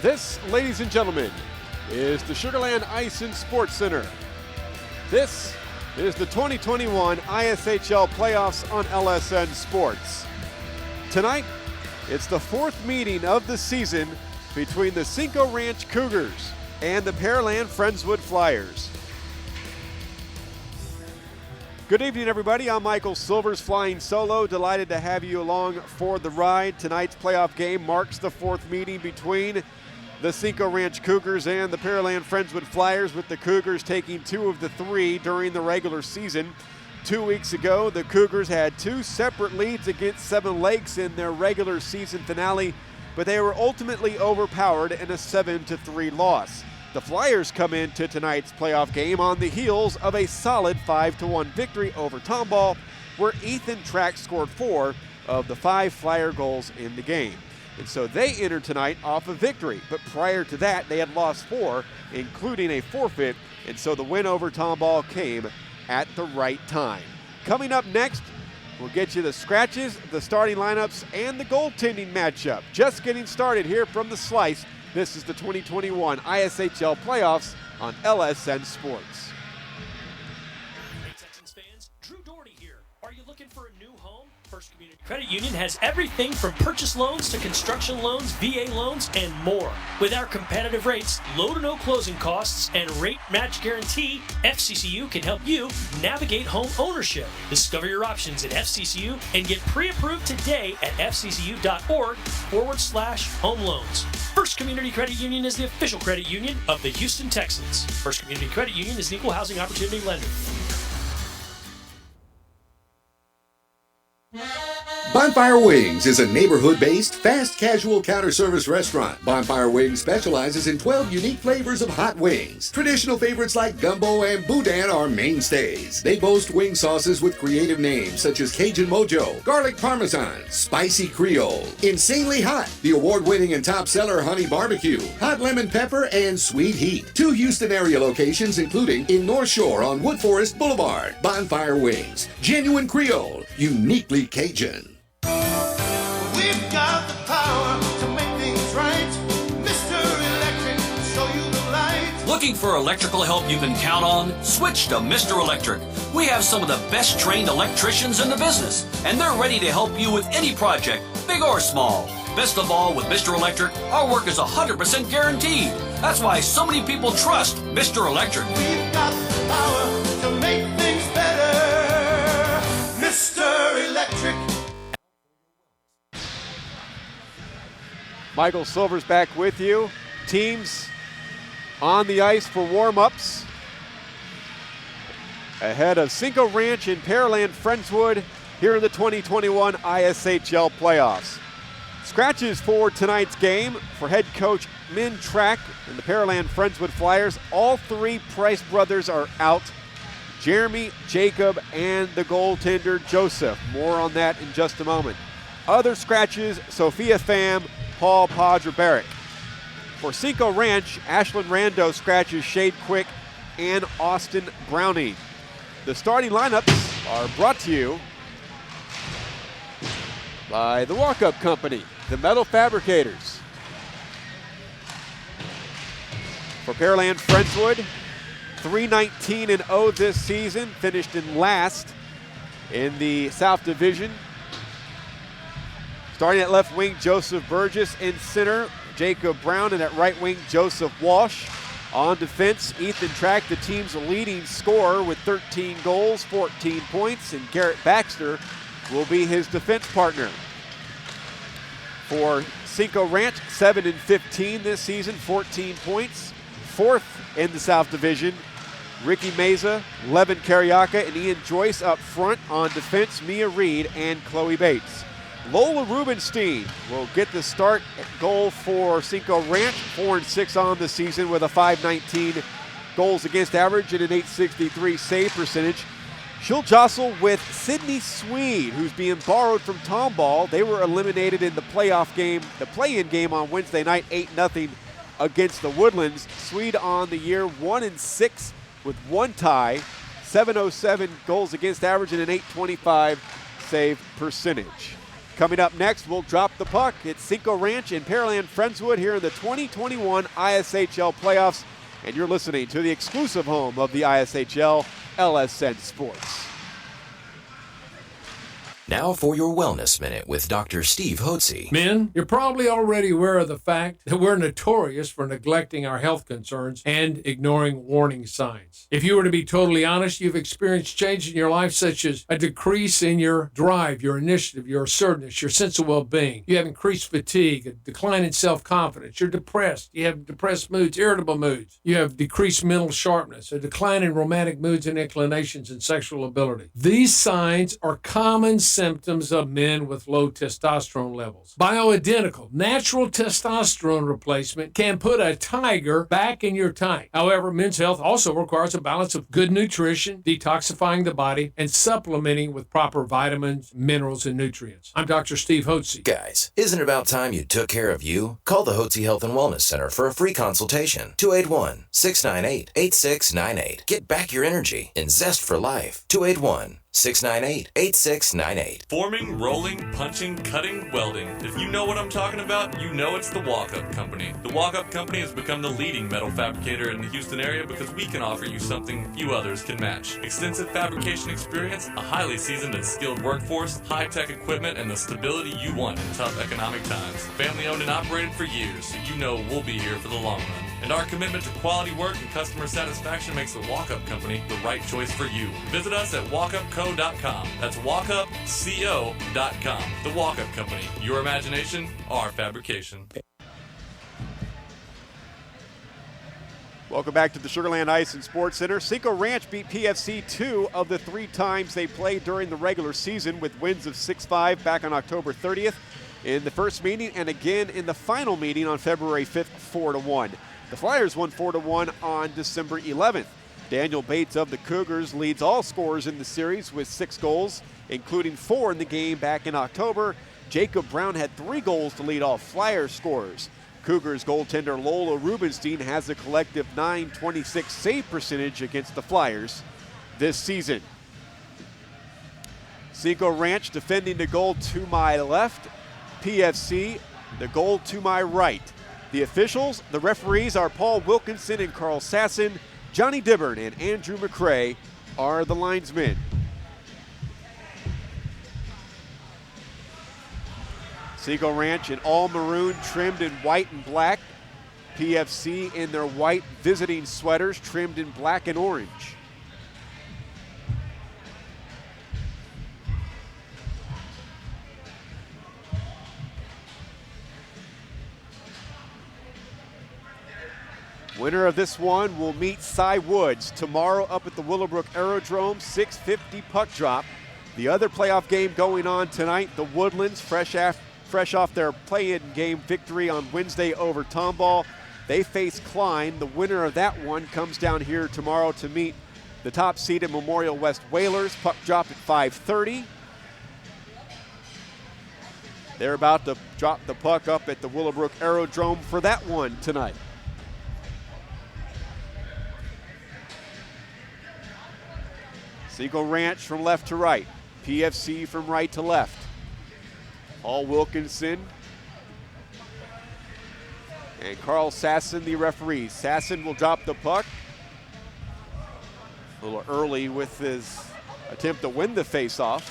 This, ladies and gentlemen, is the Sugar Land Ice and Sports Center. This is the 2021 ISHL Playoffs on LSN Sports. Tonight, it's the fourth meeting of the season between the Cinco Ranch Cougars and the Pearland Friendswood Flyers. Good evening, everybody. I'm Michael Silvers, flying solo. Delighted to have you along for the ride. Tonight's playoff game marks the fourth meeting between the Cinco Ranch Cougars and the Pearland Friendswood Flyers, with the Cougars taking 2 of the 3 during the regular season. 2 weeks ago, the Cougars had 2 separate leads against Seven Lakes in their regular season finale, but they were ultimately overpowered in a 7-3 loss. The Flyers come into tonight's playoff game on the heels of a solid 5-1 victory over Tomball, where Ethan Track scored 4 of the 5 Flyer goals in the game. And so they entered tonight off a victory, but prior to that, they had lost 4, including a forfeit, and so the win over Tomball came at the right time. Coming up next, we'll get you the scratches, the starting lineups, and the goaltending matchup. Just getting started here from the Slice. This is the 2021 ISHL Playoffs on LSN Sports. Hey Texans fans, Drew Doherty here. Are you looking for a new home? First Community Credit Union has everything from purchase loans to construction loans, VA loans, and more. With our competitive rates, low to no closing costs, and rate match guarantee, FCCU can help you navigate home ownership. Discover your options at FCCU and get pre-approved today at fccu.org/home loans. First Community Credit Union is the official credit union of the Houston Texans. First Community Credit Union is an equal housing opportunity lender. Bonfire Wings is a neighborhood-based, fast casual counter-service restaurant. Bonfire Wings specializes in 12 unique flavors of hot wings. Traditional favorites like gumbo and boudin are mainstays. They boast wing sauces with creative names such as Cajun Mojo, Garlic Parmesan, Spicy Creole, Insanely Hot, the award-winning and top seller Honey Barbecue, Hot Lemon Pepper, and Sweet Heat. 2 Houston area locations including in North Shore on Wood Forest Boulevard. Bonfire Wings, genuine Creole, uniquely Cajun. We've got the power to make things right. Mr. Electric, show you the light. Looking for electrical help you can count on? Switch to Mr. Electric. We have some of the best trained electricians in the business, and they're ready to help you with any project, big or small. Best of all, with Mr. Electric, our work is 100% guaranteed. That's why so many people trust Mr. Electric. We've got the power to make things better. Mr. Electric. Michael Silvers back with you. Teams on the ice for warm-ups ahead of Cinco Ranch and Pearland Friendswood here in the 2021 ISHL Playoffs. Scratches for tonight's game for head coach Min Track and the Pearland Friendswood Flyers. All 3 Price brothers are out. Jeremy, Jacob, and the goaltender Joseph. More on that in just a moment. Other scratches, Sophia Pham, Paul Podra-Barrick. For Cinco Ranch, Ashlyn Rando scratches Shade Quick and Austin Browning. The starting lineups are brought to you by the Walk-Up Company, the Metal Fabricators. For Pearland Friendswood, 3-19-0 this season, finished in last in the South Division. Starting at left wing, Joseph Burgess. In center, Jacob Brown. And at right wing, Joseph Walsh. On defense, Ethan Track, the team's leading scorer with 13 goals, 14 points. And Garrett Baxter will be his defense partner. For Cinco Ranch, 7-15 this season, 14 points. 4th in the South Division. Ricky Meza, Levin Carriaca, and Ian Joyce up front. On defense, Mia Reed and Chloe Bates. Lola Rubenstein will get the start at goal for Cinco Ranch, 4-6 on the season with a .519 goals against average and an .863 save percentage. She'll jostle with Sydney Swede, who's being borrowed from Tomball. They were eliminated in the playoff game, the play-in game on Wednesday night, 8-0 against the Woodlands. Swede on the year, 1-6 with 1 tie, .707 goals against average and an .825 save percentage. Coming up next, we'll drop the puck. It's Cinco Ranch and Pearland Friendswood here in the 2021 ISHL Playoffs. And you're listening to the exclusive home of the ISHL, LSN Sports. Now for your Wellness Minute with Dr. Steve Hotze. Men, you're probably already aware of the fact that we're notorious for neglecting our health concerns and ignoring warning signs. If you were to be totally honest, you've experienced change in your life such as a decrease in your drive, your initiative, your assertiveness, your sense of well-being. You have increased fatigue, a decline in self-confidence. You're depressed. You have depressed moods, irritable moods. You have decreased mental sharpness, a decline in romantic moods and inclinations and sexual ability. These signs are common symptoms of men with low testosterone levels. Bioidentical, natural testosterone replacement can put a tiger back in your tank. However, men's health also requires a balance of good nutrition, detoxifying the body, and supplementing with proper vitamins, minerals, and nutrients. I'm Dr. Steve Hotze. Guys, isn't it about time you took care of you? Call the Hotze Health and Wellness Center for a free consultation. 281-698-8698. Get back your energy and zest for life. 281-698-8698. Forming, rolling, punching, cutting, welding. If you know what I'm talking about, you know it's the Walk-Up Company. The Walk-Up Company has become the leading metal fabricator in the Houston area because we can offer you something few others can match. Extensive fabrication experience, a highly seasoned and skilled workforce, high-tech equipment, and the stability you want in tough economic times. Family owned and operated for years, so you know we'll be here for the long run. And our commitment to quality work and customer satisfaction makes the Walk-Up Company the right choice for you. Visit us at walkupco.com. That's walkupco.com. The Walk-Up Company. Your imagination, our fabrication. Welcome back to the Sugarland Ice and Sports Center. Cinco Ranch beat PFC 2 of the 3 times they played during the regular season, with wins of 6-5 back on October 30th in the first meeting, and again in the final meeting on February 5th, 4-1. The Flyers won 4-1 on December 11th. Daniel Bates of the Cougars leads all scorers in the series with 6 goals, including 4 in the game back in October. Jacob Brown had 3 goals to lead all Flyers scorers. Cougars goaltender Lola Rubenstein has a collective .926 save percentage against the Flyers this season. Cinco Ranch defending the goal to my left. PFC, the goal to my right. The officials, the referees are Paul Wilkinson and Carl Sasson. Johnny Dibbern and Andrew McCrae are the linesmen. Cinco Ranch in all maroon trimmed in white and black. PFC in their white visiting sweaters trimmed in black and orange. Winner of this one will meet Cy Woods tomorrow up at the Willowbrook Aerodrome, 6:50 puck drop. The other playoff game going on tonight, the Woodlands, fresh off their play-in game victory on Wednesday over Tomball. They face Klein. The winner of that one comes down here tomorrow to meet the top seeded Memorial West Whalers. Puck drop at 5:30. They're about to drop the puck up at the Willowbrook Aerodrome for that one tonight. Cinco Ranch from left to right. PFC from right to left. Paul Wilkinson and Carl Sasson, the referees. Sasson will drop the puck. A little early with his attempt to win the faceoff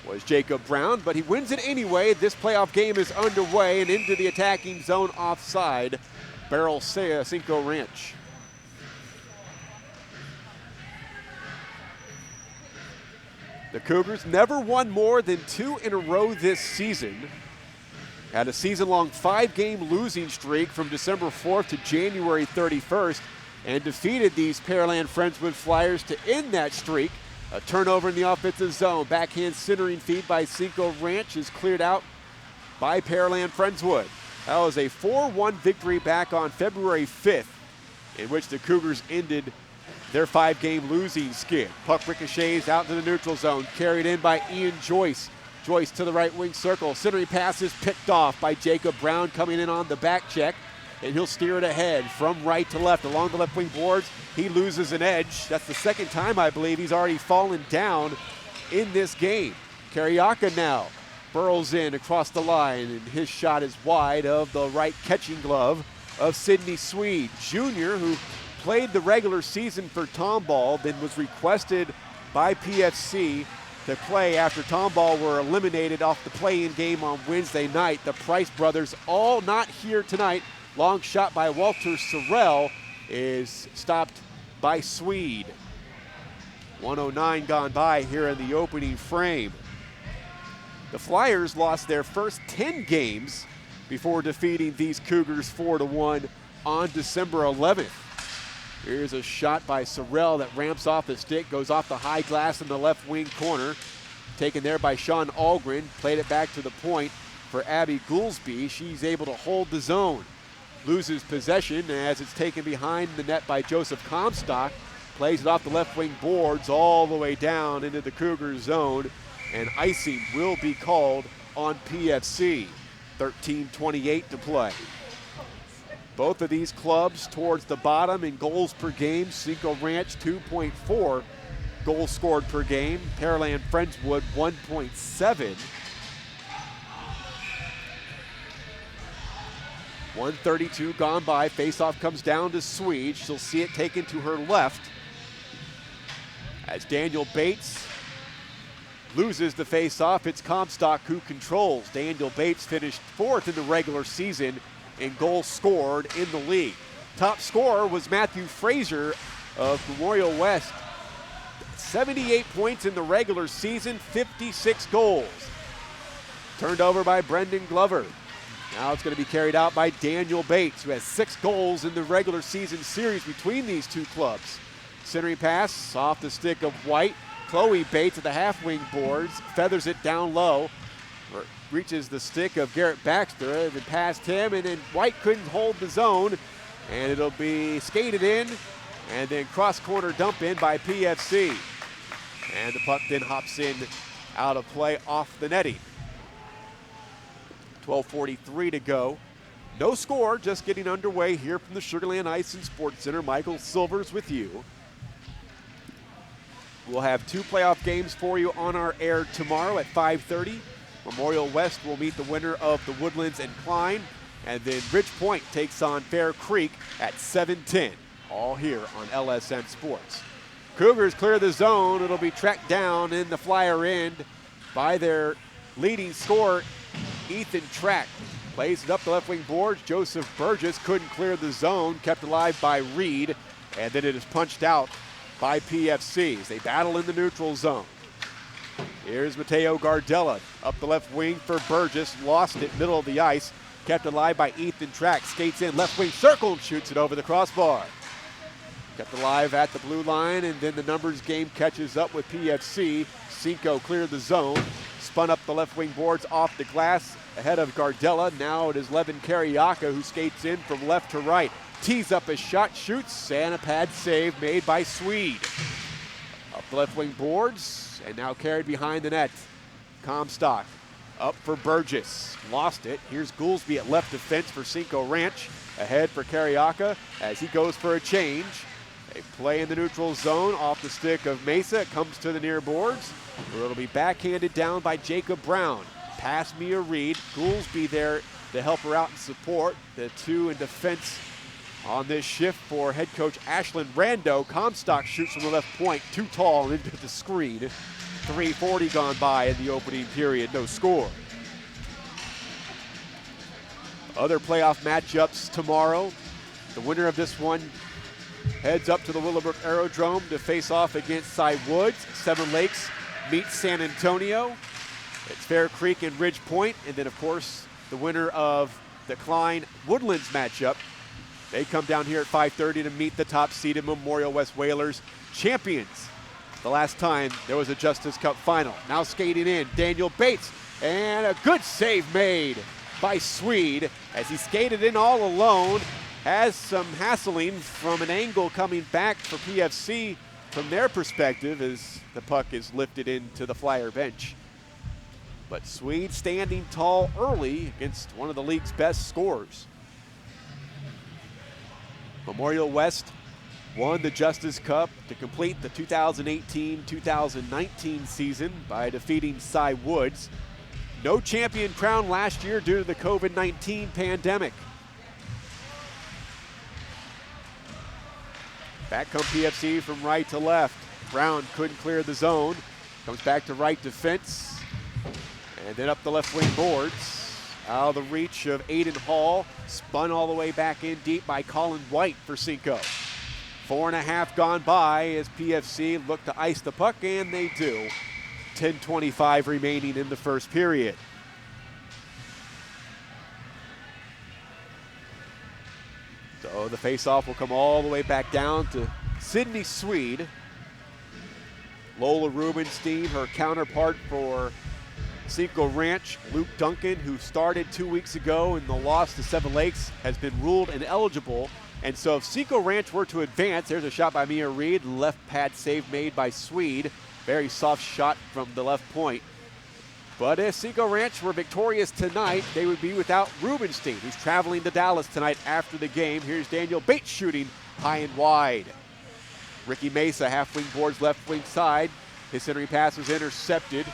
was Jacob Brown, but he wins it anyway. This playoff game is underway and into the attacking zone offside. Barrel Cinco Ranch. The Cougars never won more than 2 in a row this season. Had a season-long 5-game losing streak from December 4th to January 31st and defeated these Pearland Friendswood Flyers to end that streak. A turnover in the offensive zone. Backhand centering feed by Cinco Ranch is cleared out by Pearland Friendswood. That was a 4-1 victory back on February 5th, in which the Cougars ended their 5-game losing skid. Puck ricochets out to the neutral zone, carried in by Ian Joyce. Joyce to the right wing circle. Centering pass is picked off by Jacob Brown coming in on the back check, and he'll steer it ahead from right to left along the left wing boards. He loses an edge. That's the second time, I believe, he's already fallen down in this game. Carioca now burrows in across the line, and his shot is wide of the right catching glove of Sidney Swede, Jr., who played the regular season for Tomball, then was requested by PFC to play after Tomball were eliminated off the play-in game on Wednesday night. The Price brothers all not here tonight. Long shot by Walter Sorrell is stopped by Swede. 1:09 gone by here in the opening frame. The Flyers lost their first 10 games before defeating these Cougars 4-1 on December 11th. Here's a shot by Sorrell that ramps off the stick, goes off the high glass in the left wing corner. Taken there by Sean Algren, played it back to the point for Abby Goolsby. She's able to hold the zone. Loses possession as it's taken behind the net by Joseph Comstock. Plays it off the left wing boards all the way down into the Cougars zone, and icing will be called on PFC. 13:28 to play. Both of these clubs towards the bottom in goals per game. Cinco Ranch 2.4 goals scored per game. Pearland Friendswood 1.7. 1:32 gone by. Faceoff comes down to Swede. She'll see it taken to her left as Daniel Bates loses the faceoff. It's Comstock who controls. Daniel Bates finished 4th in the regular season in goals scored in the league. Top scorer was Matthew Frazier of Memorial West. 78 points in the regular season, 56 goals. Turned over by Brendan Glover. Now it's going to be carried out by Daniel Bates, who has 6 goals in the regular season series between these two clubs. Centering pass off the stick of White. Chloe Bates at the half wing boards, feathers it down low, reaches the stick of Garrett Baxter, and then past him, and then White couldn't hold the zone, and it'll be skated in, and then cross corner dump in by PFC. And the puck then hops in out of play off the netting. 12:43 to go. No score, just getting underway here from the Sugar Land Ice and Sports Center. Michael Silvers with you. We'll have 2 playoff games for you on our air tomorrow at 5:30. Memorial West will meet the winner of the Woodlands and Klein, and then Ridge Point takes on Fair Creek at 7:10. All here on LSN Sports. Cougars clear the zone. It'll be tracked down in the Flyer end by their leading scorer, Ethan Track. Plays it up the left wing boards. Joseph Burgess couldn't clear the zone, kept alive by Reed, and then it is punched out by PFC as they battle in the neutral zone. Here's Mateo Gardella up the left wing for Burgess, lost it middle of the ice, kept alive by Ethan Track, skates in left wing circle and shoots it over the crossbar. Kept alive at the blue line, and then the numbers game catches up with PFC. Cinco cleared the zone, spun up the left wing boards off the glass ahead of Gardella. Now it is Levin Carriaca who skates in from left to right. Tees up a shot, shoots, and a pad save made by Swede. Up the left wing boards, and now carried behind the net. Comstock up for Burgess, lost it. Here's Goolsby at left defense for Cinco Ranch. Ahead for Carriaca as he goes for a change. They play in the neutral zone off the stick of Mesa. It comes to the near boards, where it'll be backhanded down by Jacob Brown. Pass Mia Reed. Goolsby there to help her out and support. The 2 in defense on this shift for head coach Ashlyn Rando. Comstock shoots from the left point, too tall and into the screen. 3:40 gone by in the opening period, no score. Other playoff matchups tomorrow. The winner of this one heads up to the Willowbrook Aerodrome to face off against Cy Woods. Seven Lakes meets San Antonio. It's Fair Creek and Ridge Point, and then of course the winner of the Klein Woodlands matchup. They come down here at 5:30 to meet the top-seeded Memorial West Whalers, champions the last time there was a Justice Cup final. Now skating in, Daniel Bates, and a good save made by Swede as he skated in all alone. Has some hassling from an angle coming back for PFC from their perspective as the puck is lifted into the Flyer bench. But Swede standing tall early against one of the league's best scorers. Memorial West won the Justice Cup to complete the 2018-2019 season by defeating Cy Woods. No champion crowned last year due to the COVID-19 pandemic. Back come PFC from right to left. Brown couldn't clear the zone. Comes back to right defense. And then up the left wing boards. Out of the reach of Aiden Hall. Spun all the way back in deep by Colin White for Cinco. 4.5 gone by as PFC look to ice the puck, and they do. 10:25 remaining in the first period. So the faceoff will come all the way back down to Sydney Swede. Lola Rubenstein, her counterpart for Cinco Ranch, Luke Duncan, who started 2 weeks ago in the loss to Seven Lakes, has been ruled ineligible. And so if Cinco Ranch were to advance, there's a shot by Mia Reed, left pad save made by Swede. Very soft shot from the left point. But if Cinco Ranch were victorious tonight, they would be without Rubenstein, who's traveling to Dallas tonight after the game. Here's Daniel Bates shooting high and wide. Ricky Mesa, half wing boards, left wing side. His centering pass was intercepted.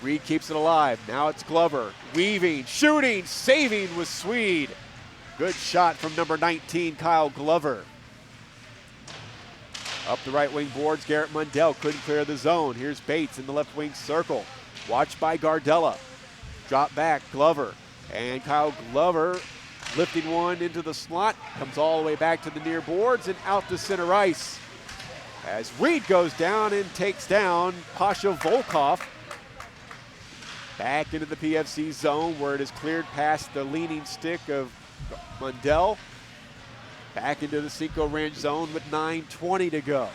Reed keeps it alive. Now it's Glover. Weaving, shooting, saving with Swede. Good shot from number 19, Kyle Glover. Up the right wing boards, Garrett Mundell couldn't clear the zone. Here's Bates in the left wing circle. Watched by Gardella. Drop back, Glover. And Kyle Glover lifting one into the slot. Comes all the way back to the near boards and out to center ice. As Reed goes down and takes down Pasha Volkov. Back into the PFC zone where it is cleared past the leaning stick of Mundell. Back into the Cinco Ranch zone with 9:20 to go.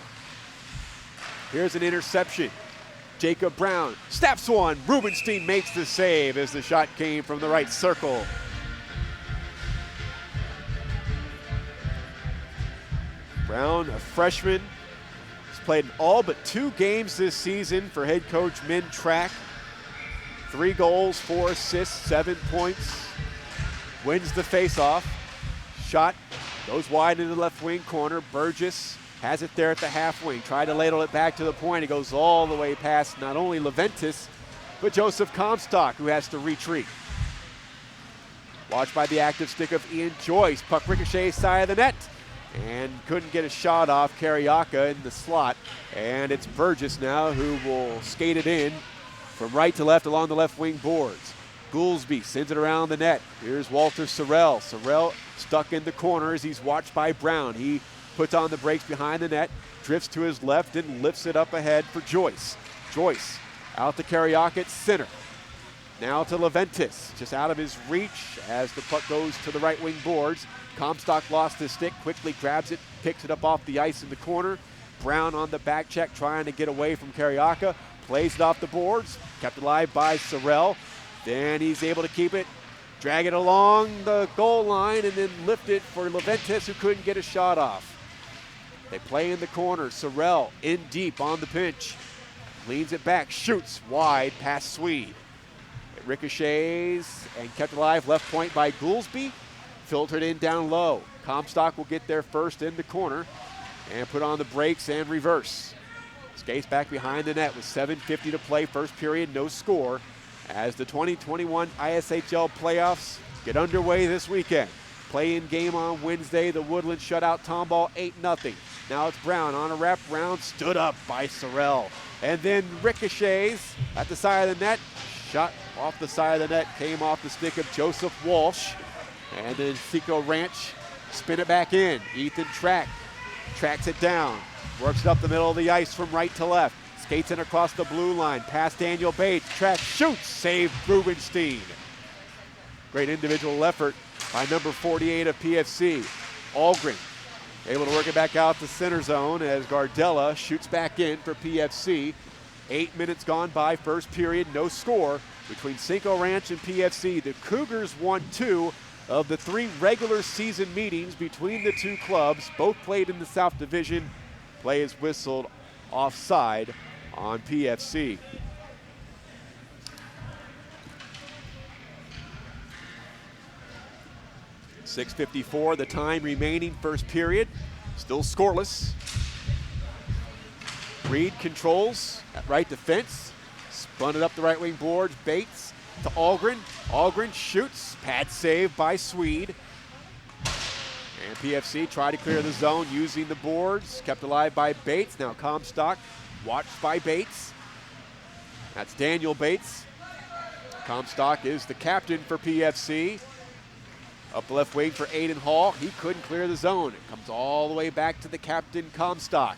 Here's an interception. Jacob Brown snaps one. Rubenstein makes the save as the shot came from the right circle. Brown, a freshman, has played in all but 2 games this season for head coach Min Track. 3 goals, 4 assists, 7 points. Wins the faceoff. Shot goes wide into the left wing corner. Burgess has it there at the half wing. Tried to ladle it back to the point. It goes all the way past not only Leventis, but Joseph Comstock, who has to retreat. Watched by the active stick of Ian Joyce. Puck ricochets side of the net and couldn't get a shot off Carioca in the slot. And it's Burgess now who will skate it in from right to left along the left wing boards. Goolsby sends it around the net. Here's Walter Sorrell. Sorrell stuck in the corner as he's watched by Brown. He puts on the brakes behind the net, drifts to his left and lifts it up ahead for Joyce. Joyce out to Carioca at center. Now to Leventis, just out of his reach as the puck goes to the right wing boards. Comstock lost his stick, quickly grabs it, picks it up off the ice in the corner. Brown on the back check trying to get away from Carioca. Plays it off the boards, kept alive by Sorrell. Then he's able to keep it, drag it along the goal line, and then lift it for Leventis, who couldn't get a shot off. They play in the corner. Sorrell in deep on the pinch. Leans it back, shoots wide past Swede. It ricochets and kept alive, left point by Goolsby. Filtered in down low. Comstock will get there first in the corner and put on the brakes and reverse. Skates back behind the net with 7:50 to play. First period, no score. As the 2021 ISHL Playoffs get underway this weekend. Play-in game on Wednesday. The Woodlands shut out Tomball 8-0. Now it's Brown on a wrap round, stood up by Sorrell. And then ricochets at the side of the net. Shot off the side of the net, came off the stick of Joseph Walsh. And then Cinco Ranch spin it back in. Ethan tracks it down. Works it up the middle of the ice from right to left. Skates in across the blue line, past Daniel Bates. Track, shoots, save Rubenstein. Great individual effort by number 48 of PFC, Algren. Able to work it back out to center zone as Gardella shoots back in for PFC. 8 minutes gone by, first period, no score between Cinco Ranch and PFC. The Cougars won 2 of the 3 regular season meetings between the 2 clubs. Both played in the South Division. Play is whistled offside on PFC. .654 the time remaining, first period. Still scoreless. Reed controls at right defense. Spun it up the right wing boards. Bates to Algren. Algren shoots. Pad save by Swede. And PFC tried to clear the zone using the boards. Kept alive by Bates. Now Comstock watched by Bates. That's Daniel Bates. Comstock is the captain for PFC. Up the left wing for Aiden Hall. He couldn't clear the zone. It comes all the way back to the captain, Comstock.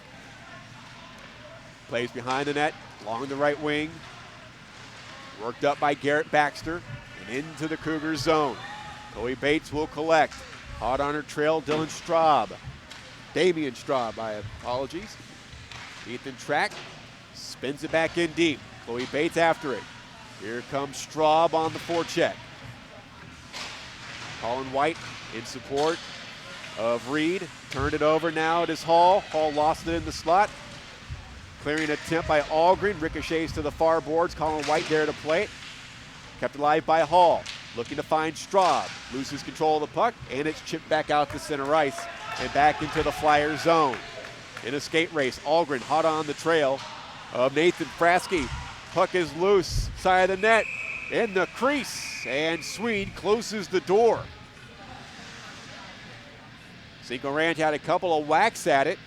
Plays behind the net, along the right wing. Worked up by Garrett Baxter and into the Cougars zone. Chloe Bates will collect. Hot on her trail, Dylan Straub. Damian Straub, my apologies. Ethan Track spins it back in deep. Chloe Bates after it. Here comes Straub on the forecheck. Colin White in support of Reed. Turned it over now. It is Hall. Hall lost it in the slot. Clearing attempt by Algren. Ricochets to the far boards. Colin White there to play it. Kept alive by Hall. Looking to find Straub. Loses control of the puck, and it's chipped back out to center ice and back into the Flyer zone. In a skate race, Algren hot on the trail of Nathan Frasky. Puck is loose, side of the net, in the crease, and Swede closes the door. Cinco Ranch had a couple of whacks at it,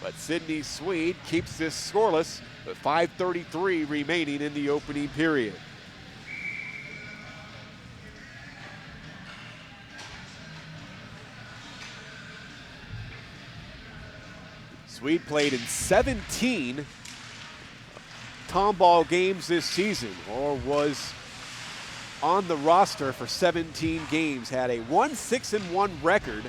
but Sydney Swede keeps this scoreless with 5:33 remaining in the opening period. Swede played in 17 Tomball games this season, or was on the roster for 17 games. Had a 1-6-1 record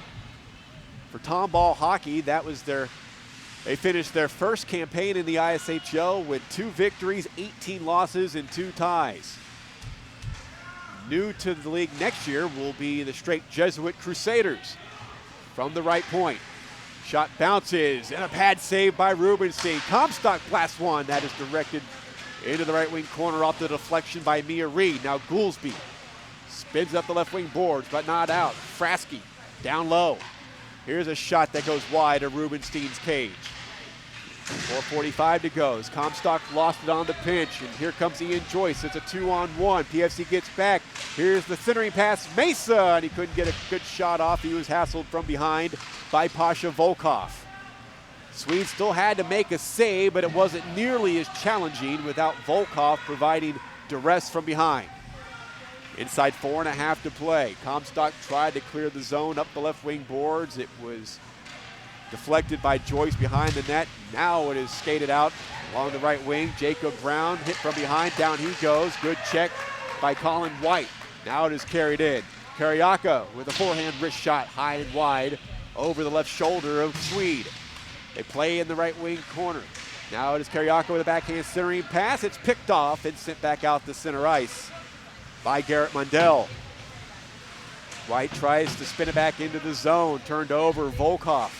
for Tomball hockey. That was they finished their first campaign in the ISHL with 2 victories, 18 losses, and 2 ties. New to the league next year will be the straight Jesuit Crusaders. From the right point. Shot bounces, and a pad save by Rubenstein. Comstock blasts one. That is directed into the right wing corner off the deflection by Mia Reed. Now Goolsby spins up the left wing boards, but not out. Frasky down low. Here's a shot that goes wide of Rubenstein's cage. 4:45 to go. As Comstock lost it on the pinch, and here comes Ian Joyce. It's a 2-on-1. PFC gets back. Here's the centering pass, Mesa, and he couldn't get a good shot off. He was hassled from behind by Pasha Volkov. Swede still had to make a save, but it wasn't nearly as challenging without Volkov providing duress from behind. Inside 4.5 to play. Comstock tried to clear the zone up the left wing boards. It was deflected by Joyce behind the net. Now it is skated out along the right wing. Jacob Brown hit from behind. Down he goes. Good check by Colin White. Now it is carried in. Kariaka with a forehand wrist shot high and wide over the left shoulder of Swede. They play in the right wing corner. Now it is Kariaka with a backhand centering pass. It's picked off and sent back out to center ice by Garrett Mundell. White tries to spin it back into the zone. Turned over, Volkov.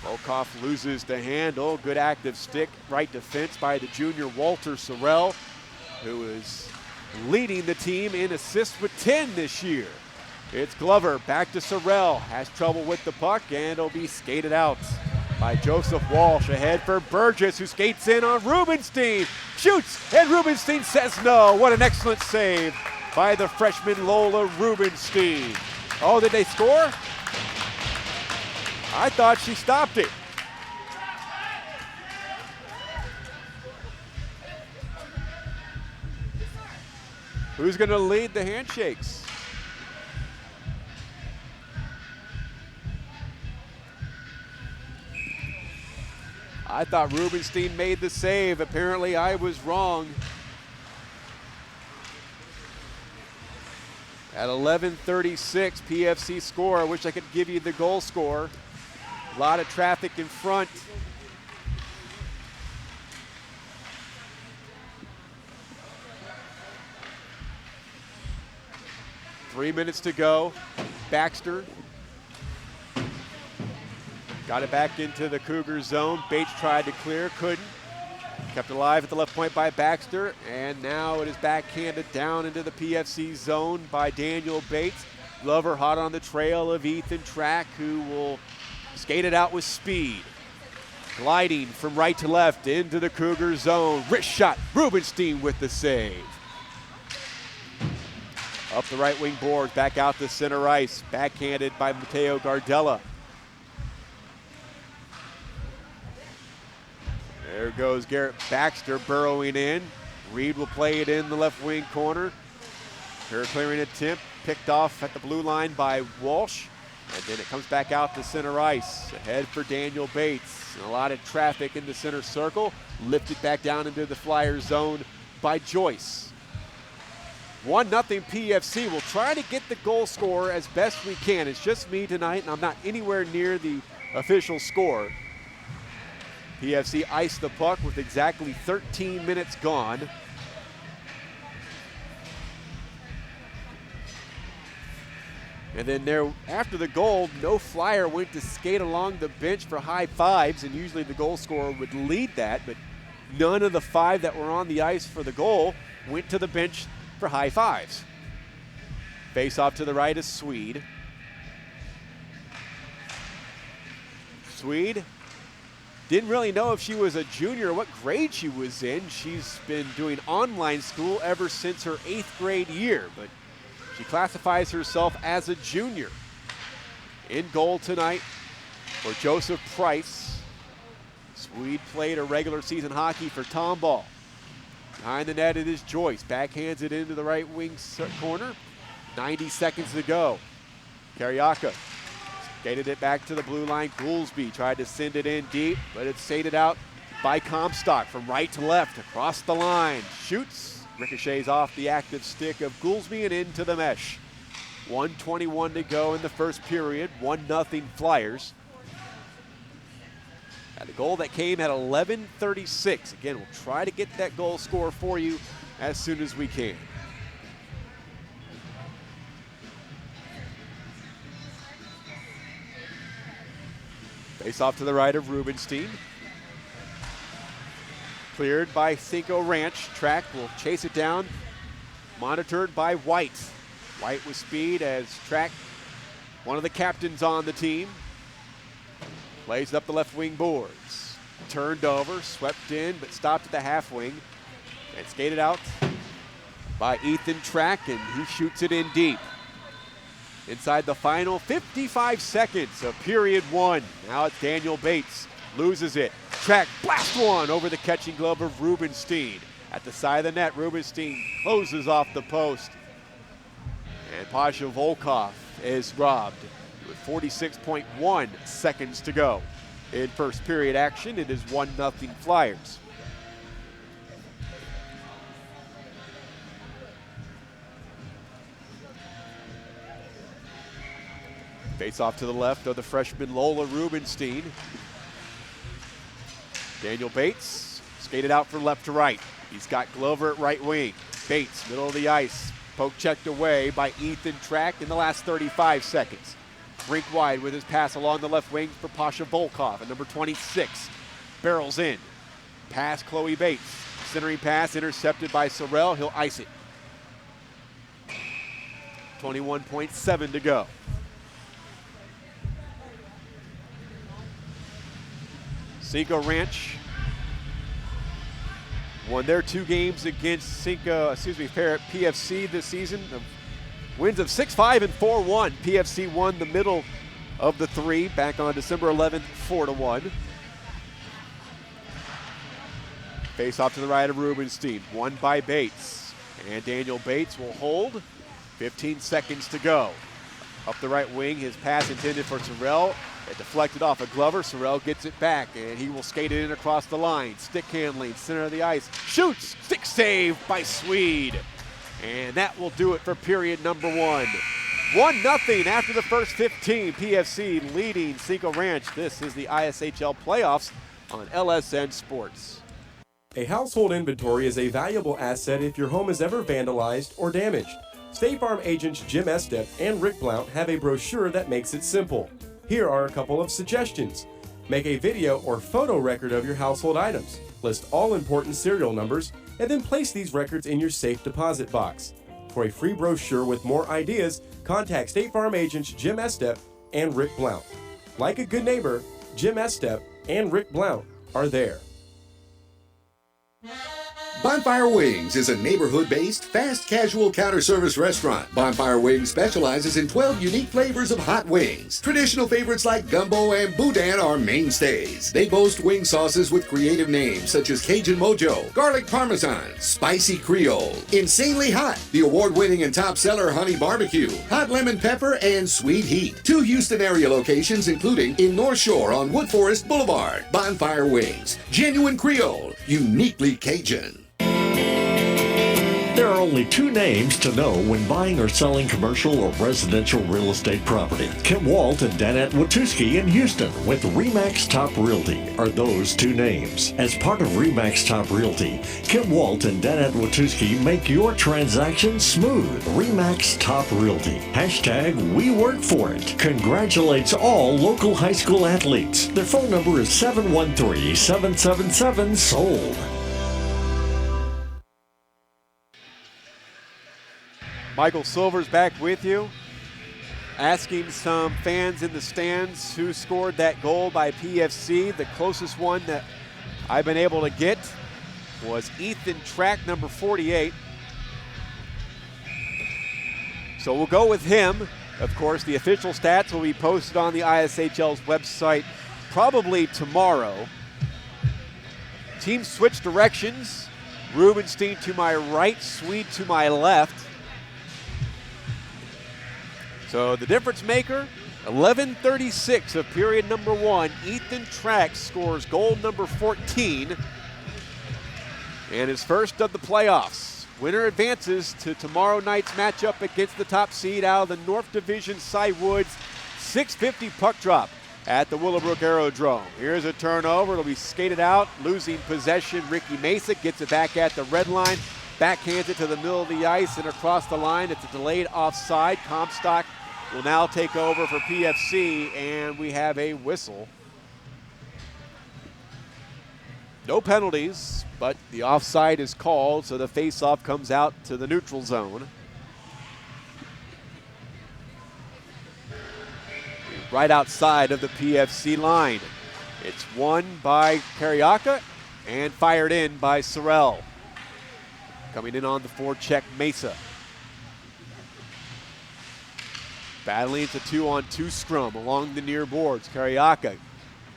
Volkov loses the handle. Good active stick, right defense by the junior Walter Sorrell, who is leading the team in assists with 10 this year. It's Glover, back to Sorrell. Has trouble with the puck, and it'll be skated out by Joseph Walsh. Ahead for Burgess, who skates in on Rubenstein. Shoots, and Rubenstein says no. What an excellent save by the freshman Lola Rubenstein. Oh, did they score? I thought she stopped it. Who's going to lead the handshakes? I thought Rubenstein made the save. Apparently I was wrong. At 11:36, PFC score. I wish I could give you the goal score. A lot of traffic in front. Three minutes to go. Baxter got it back into the Cougars zone. Bates tried to clear, couldn't. Kept alive at the left point by Baxter, and now it is backhanded down into the PFC zone by Daniel Bates. Glover hot on the trail of Ethan Track, who will skate it out with speed. Gliding from right to left into the Cougar zone. Wrist shot, Rubenstein with the save. Up the right wing boards, back out to center ice. Backhanded by Mateo Gardella. There goes Garrett Baxter burrowing in. Reed will play it in the left wing corner. Her clearing attempt picked off at the blue line by Walsh. And then it comes back out to center ice. Ahead for Daniel Bates. And a lot of traffic in the center circle. Lifted back down into the Flyers zone by Joyce. 1-0 PFC. We'll try to get the goal scorer as best we can. It's just me tonight, and I'm not anywhere near the official score. PFC iced the puck with exactly 13 minutes gone. And then there, after the goal, no Flyer went to skate along the bench for high fives, and usually the goal scorer would lead that, but none of the 5 that were on the ice for the goal went to the bench for high fives. Face off to the right is Swede. Swede didn't really know if she was a junior or what grade she was in. She's been doing online school ever since her 8th grade year, but she classifies herself as a junior. In goal tonight for Joseph Price. Swede played a regular season hockey for Tomball. Behind the net it is Joyce. Backhands it into the right wing corner. 90 seconds to go. Kariaka skated it back to the blue line. Goolsby tried to send it in deep, but it's sated out by Comstock from right to left across the line. Shoots, ricochets off the active stick of Goolsby and into the mesh. 1:21 to go in the first period. 1-0 Flyers. And a goal that came at 11:36. Again, we'll try to get that goal score for you as soon as we can. Face off to the right of Rubenstein. Cleared by Cinco Ranch. Track will chase it down. Monitored by White. White with speed as Track, one of the captains on the team. Plays up the left wing boards. Turned over, swept in, but stopped at the half wing. And skated out by Ethan Track, and he shoots it in deep. Inside the final 55 seconds of period 1. Now it's Daniel Bates. Loses it. Track blast one over the catching glove of Rubenstein. At the side of the net, Rubenstein closes off the post. And Pasha Volkov is robbed with 46.1 seconds to go. In first period action, it is 1-0 Flyers. Face off to the left of the freshman Lola Rubenstein. Daniel Bates skated out from left to right. He's got Glover at right wing. Bates, middle of the ice. Poke checked away by Ethan Track in the last 35 seconds. Rink wide with his pass along the left wing for Pasha Volkov at number 26. Barrels in. Pass Chloe Bates. Centering pass intercepted by Sorrell. He'll ice it. 21.7 to go. Cinco Ranch won their 2 games against PFC this season. Wins of 6-5 and 4-1. PFC won the middle of the 3 back on December 11th, 4-1. Face off to the right of Rubenstein, won by Bates. And Daniel Bates will hold. 15 seconds to go. Up the right wing, his pass intended for Sorrell. It deflected off a Glover. Sorrell gets it back, and he will skate it in across the line. Stick handling, center of the ice. Shoots! Stick save by Swede. And that will do it for period number 1. 1-0 after the first 15. PFC leading Cinco Ranch. This is the ISHL Playoffs on LSN Sports. A household inventory is a valuable asset if your home is ever vandalized or damaged. State Farm agents Jim Estep and Rick Blount have a brochure that makes it simple. Here are a couple of suggestions. Make a video or photo record of your household items. List all important serial numbers, and then place these records in your safe deposit box. For a free brochure with more ideas, contact State Farm agents Jim Estep and Rick Blount. Like a good neighbor, Jim Estep and Rick Blount are there. Bonfire Bonfire Wings is a neighborhood-based, fast casual counter service restaurant. Bonfire Wings specializes in 12 unique flavors of hot wings. Traditional favorites like gumbo and boudin are mainstays. They boast wing sauces with creative names such as Cajun Mojo, Garlic Parmesan, Spicy Creole, Insanely Hot, the award-winning and top seller Honey Barbecue, Hot Lemon Pepper, and Sweet Heat. 2 Houston area locations including in North Shore on Wood Forest Boulevard. Bonfire Wings, genuine Creole, uniquely Cajun. There are only 2 names to know when buying or selling commercial or residential real estate property. Kim Walt and Danette Watuski in Houston with RE/MAX Top Realty are those 2 names. As part of RE/MAX Top Realty, Kim Walt and Danette Watuski make your transaction smooth. RE/MAX Top Realty. #We work for it. Congratulates all local high school athletes. Their phone number is 713-777-SOLD. Michael Silver's back with you, asking some fans in the stands who scored that goal by PFC. The closest one that I've been able to get was Ethan Track, number 48. So we'll go with him. Of course, the official stats will be posted on the ISHL's website probably tomorrow. Teams switch directions. Rubenstein to my right, Swede to my left. So the difference maker, 11:36 of period number 1. Ethan Track scores goal number 14 and his first of the playoffs. Winner advances to tomorrow night's matchup against the top seed out of the North Division Cy Woods. 6:50 puck drop at the Willowbrook Aerodrome. Here's a turnover. It'll be skated out, losing possession. Ricky Mesa gets it back at the red line, backhands it to the middle of the ice and across the line. It's a delayed offside. Comstock will now take over for PFC, and we have a whistle. No penalties, but the offside is called, so the faceoff comes out to the neutral zone. Right outside of the PFC line. It's won by Carioca and fired in by Sorrell. Coming in on the forecheck, Mesa. Battling, it's a 2-on-2 scrum along the near boards. Carioca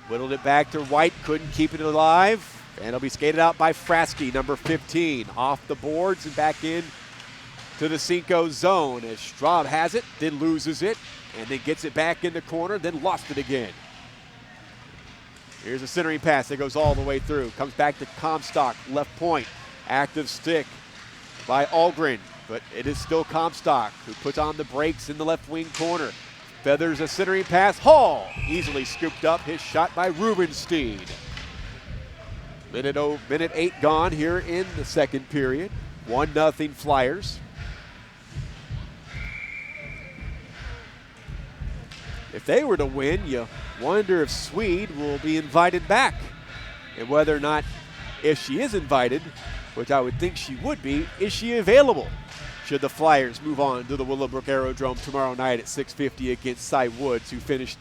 whittled it back to White, couldn't keep it alive, and it'll be skated out by Frasky, number 15. Off the boards and back in to the Cinco zone as Straub has it, then loses it, and then gets it back in the corner, then lost it again. Here's a centering pass that goes all the way through. Comes back to Comstock, left point. Active stick by Algren, but it is still Comstock who puts on the brakes in the left wing corner. Feathers a centering pass. Hall easily scooped up. His shot by Rubenstein. Minute 8 gone here in the second period. 1-0 Flyers. If they were to win, you wonder if Swede will be invited back, and whether or not, if she is invited, which I would think she would be, is she available should the Flyers move on to the Willowbrook Aerodrome tomorrow night at 6:50 against Cy Woods, who finished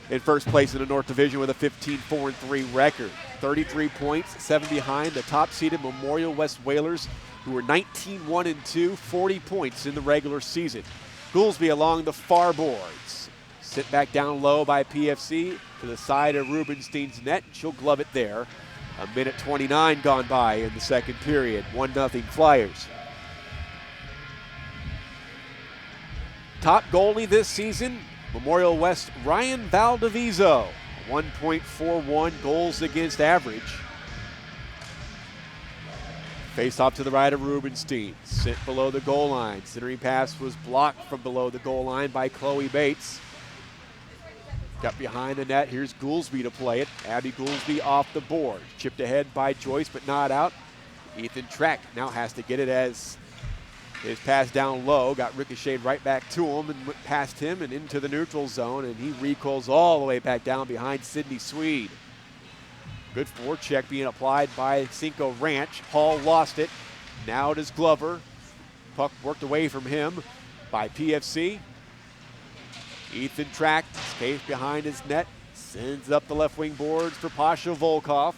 in first place in the North Division with a 15-4-3 record. 33 points, 7 behind the top-seeded Memorial West Whalers, who were 19-1-2, 40 points in the regular season. Goolsby along the far boards. Sent back down low by PFC to the side of Rubenstein's net. She'll glove it there. A minute 29 gone by in the second period. 1-0 Flyers. Top goalie this season, Memorial West Ryan Valdiviso. 1.41 goals against average. Face off to the right of Rubenstein. Sent below the goal line. Centering pass was blocked from below the goal line by Chloe Bates. Got behind the net. Here's Goolsby to play it. Abby Goolsby off the board. Chipped ahead by Joyce, but not out. Ethan Track now has to get it as his pass down low. Got ricocheted right back to him and went past him and into the neutral zone, and he recoils all the way back down behind Sydney Swede. Good forecheck being applied by Cinco Ranch. Hall lost it. Now it is Glover. Puck worked away from him by PFC. Ethan Track, escapes behind his net, sends up the left wing boards for Pasha Volkov.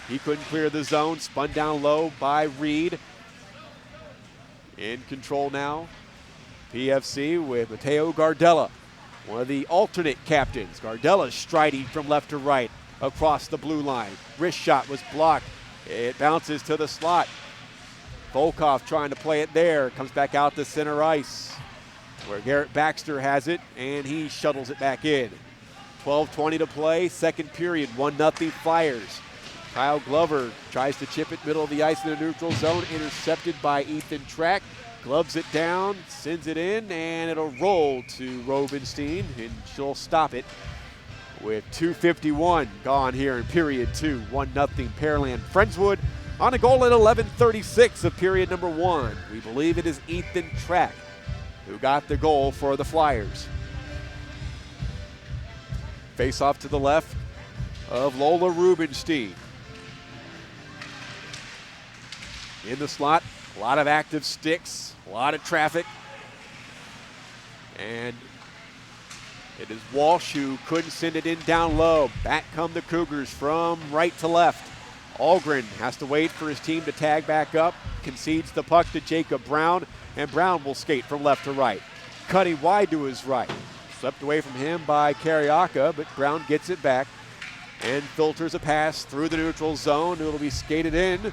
He couldn't clear the zone, spun down low by Reed. In control now, PFC with Mateo Gardella, one of the alternate captains. Gardella striding from left to right across the blue line. Wrist shot was blocked. It bounces to the slot. Volkov trying to play it there. Comes back out to center ice where Garrett Baxter has it, and he shuttles it back in. 12:20 to play, second period, 1-0 Flyers. Kyle Glover tries to chip it middle of the ice in the neutral zone, intercepted by Ethan Track. Gloves it down, sends it in, and it'll roll to Robenstein, and she'll stop it with 2:51 gone here in period 2. 1-0 Pearland. Friendswood on a goal at 11:36 of period number 1. We believe it is Ethan Track who got the goal for the Flyers. Face off to the left of Lola Rubenstein. In the slot, a lot of active sticks, a lot of traffic. And it is Walsh who couldn't send it in down low. Back come the Cougars from right to left. Algren has to wait for his team to tag back up, concedes the puck to Jacob Brown, and Brown will skate from left to right. Cutting wide to his right. Swept away from him by Carriaca, but Brown gets it back and filters a pass through the neutral zone. It'll be skated in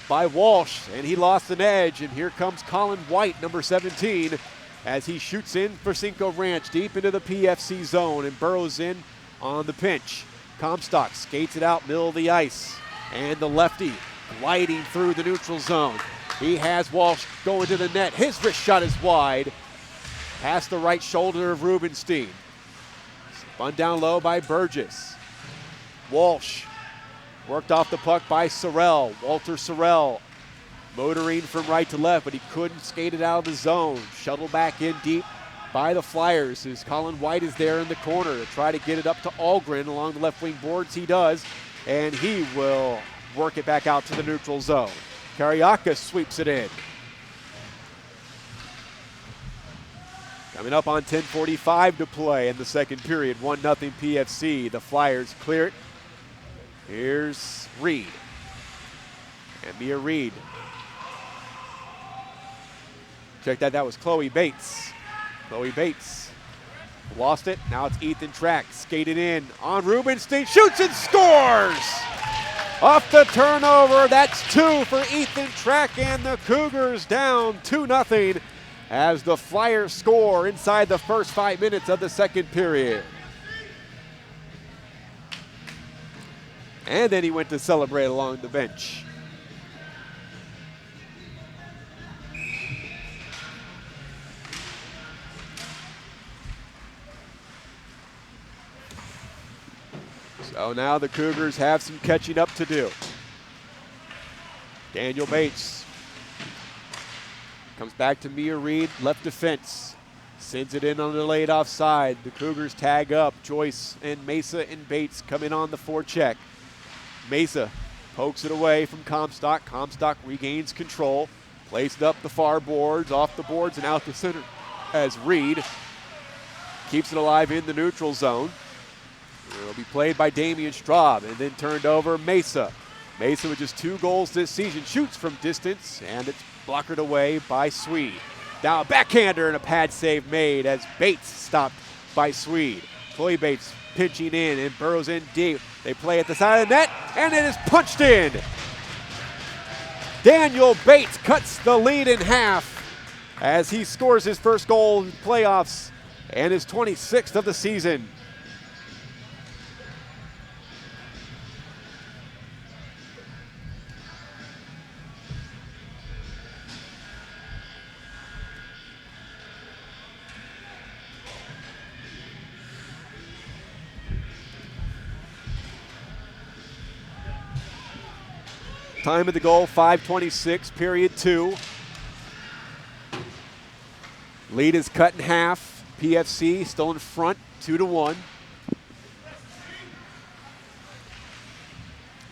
by Walsh, and he lost an edge, and here comes Colin White, number 17, as he shoots in for Cinco Ranch deep into the PFC zone and burrows in on the pinch. Comstock skates it out middle of the ice, and the lefty gliding through the neutral zone. He has Walsh going to the net. His wrist shot is wide, past the right shoulder of Rubenstein. Spun down low by Burgess. Walsh worked off the puck by Sorrell. Walter Sorrell motoring from right to left, but he couldn't skate it out of the zone. Shuttle back in deep by the Flyers as Colin White is there in the corner to try to get it up to Algren along the left wing boards. He does, and he will work it back out to the neutral zone. Carriaca sweeps it in. Coming up on 10:45 to play in the second period, 1-0 PFC. The Flyers clear it. Here's Reed. And Mia Reed. Check that was Chloe Bates. Chloe Bates lost it. Now it's Ethan Track skated in on Rubenstein. Shoots and scores! Off the turnover, that's 2 for Ethan Track, and the Cougars down 2-0 as the Flyers score inside the first 5 minutes of the second period. And then he went to celebrate along the bench. So now the Cougars have some catching up to do. Daniel Bates comes back to Mia Reed, left defense. Sends it in on the laid offside. The Cougars tag up. Joyce and Mesa and Bates come in on the forecheck. Mesa pokes it away from Comstock. Comstock regains control. Plays it up the far boards, off the boards, and out the center as Reed keeps it alive in the neutral zone. It'll be played by Damian Straub and then turned over Mesa. Mesa with just 2 goals this season shoots from distance, and it's blockered away by Swede. Now a backhander and a pad save made as Bates stopped by Swede. Chloe Bates pinching in and burrows in deep. They play at the side of the net, and it is punched in. Daniel Bates cuts the lead in half as he scores his first goal in the playoffs and his 26th of the season. Time of the goal, 5:26, period 2. Lead is cut in half. PFC still in front, 2-1.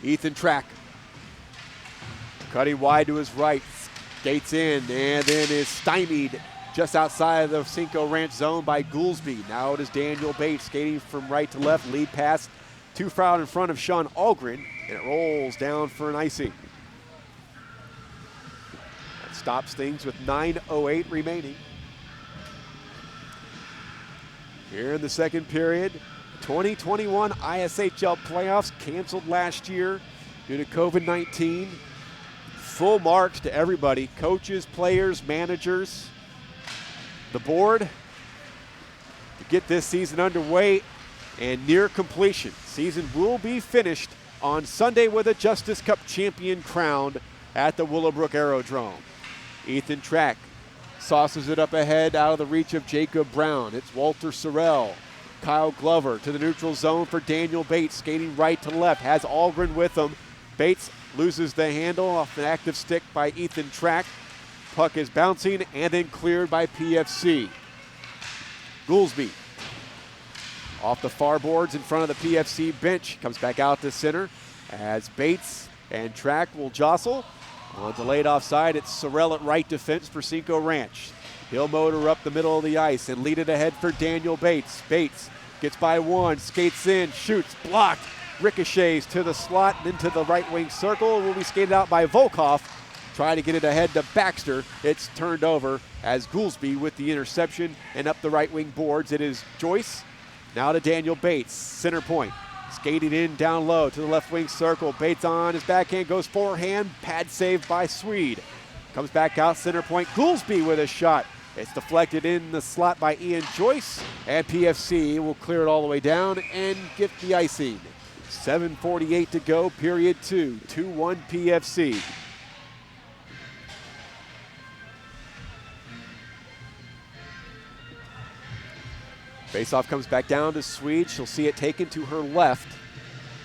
Ethan Track cutting wide to his right, skates in, and then is stymied just outside of the Cinco Ranch zone by Goolsby. Now it is Daniel Bates skating from right to left, lead pass too far out in front of Sean Algren, and it rolls down for an icing. That stops things with 9:08 remaining. Here in the second period, 2021 ISHL Playoffs canceled last year due to COVID-19. Full marks to everybody, coaches, players, managers, the board, to get this season underway and near completion. Season will be finished on Sunday with a Justice Cup champion crowned at the Willowbrook Aerodrome. Ethan Track sauces it up ahead out of the reach of Jacob Brown. It's Walter Sorrell. Kyle Glover to the neutral zone for Daniel Bates, skating right to left, has Algren with him. Bates loses the handle off an active stick by Ethan Track. Puck is bouncing and then cleared by PFC. Goolsby off the far boards in front of the PFC bench. Comes back out to center as Bates and Track will jostle. On delayed offside, it's Sorrell at right defense for Cinco Ranch. He'll motor up the middle of the ice and lead it ahead for Daniel Bates. Bates gets by one, skates in, shoots, blocked, ricochets to the slot and into the right wing circle. Will be skated out by Volkov. Trying to get it ahead to Baxter. It's turned over as Goolsby with the interception, and up the right wing boards it is Joyce. Now to Daniel Bates, center point. Skating in down low to the left wing circle. Bates on his backhand, goes forehand, pad saved by Swede. Comes back out center point, Goolsby with a shot. It's deflected in the slot by Ian Joyce, and PFC will clear it all the way down and get the icing. 7:48 to go, period 2, 2-1 PFC. Faceoff comes back down to Swede. She'll see it taken to her left.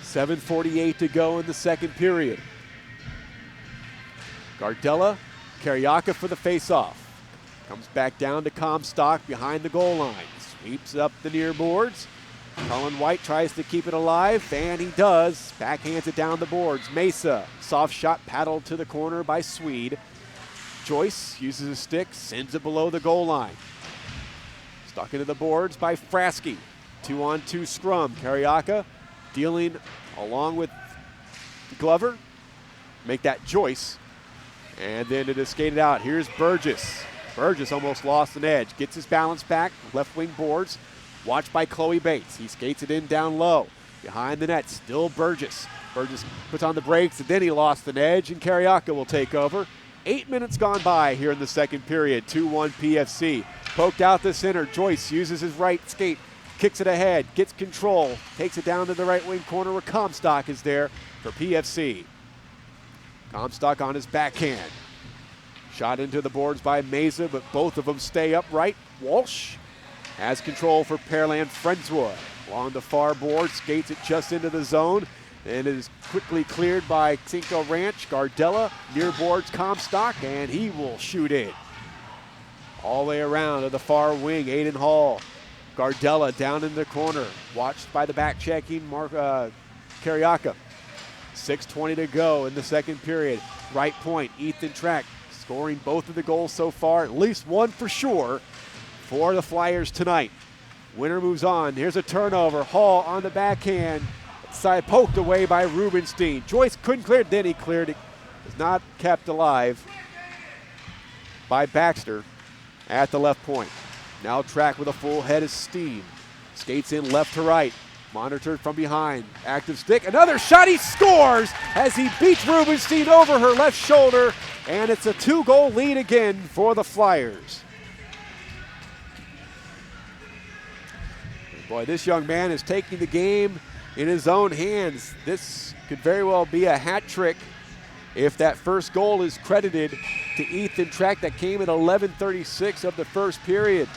7:48 to go in the second period. Gardella, Karyaka for the faceoff. Comes back down to Comstock behind the goal line. Sweeps up the near boards. Colin White tries to keep it alive, and he does. Backhands it down the boards. Mesa, soft shot paddled to the corner by Swede. Joyce uses a stick, sends it below the goal line. Stuck into the boards by Frasky. 2-on-2 scrum. Karyaka dealing along with Glover. Make that Joyce. And then it is skated out. Here's Burgess. Burgess almost lost an edge. Gets his balance back. Left wing boards. Watched by Chloe Bates. He skates it in down low. Behind the net, still Burgess. Burgess puts on the brakes, and then he lost an edge, and Karyaka will take over. 8 minutes gone by here in the second period. 2-1 PFC. Poked out the center. Joyce uses his right skate, kicks it ahead, gets control, takes it down to the right wing corner where Comstock is there for PFC. Comstock on his backhand. Shot into the boards by Mesa, but both of them stay upright. Walsh has control for Pearland. Friendswood along the far board, skates it just into the zone, and it is quickly cleared by Cinco Ranch. Gardella near boards Comstock, and he will shoot it. All the way around to the far wing, Aiden Hall. Gardella down in the corner, watched by the back-checking Karyaka. 6:20 to go in the second period. Right point, Ethan Track scoring both of the goals so far, at least one for sure for the Flyers tonight. Winner moves on. Here's a turnover. Hall on the backhand. Side poked away by Rubenstein. Joyce couldn't clear it, then he cleared it. Was not kept alive by Baxter at the left point. Now Track with a full head of steam. Skates in left to right. Monitored from behind. Active stick. Another shot. He scores as he beats Rubenstein over her left shoulder. And it's a 2-goal lead again for the Flyers. Boy, this young man is taking the game in his own hands. This could very well be a hat trick if that first goal is credited to Ethan Track. That came at 11:36 of the first period.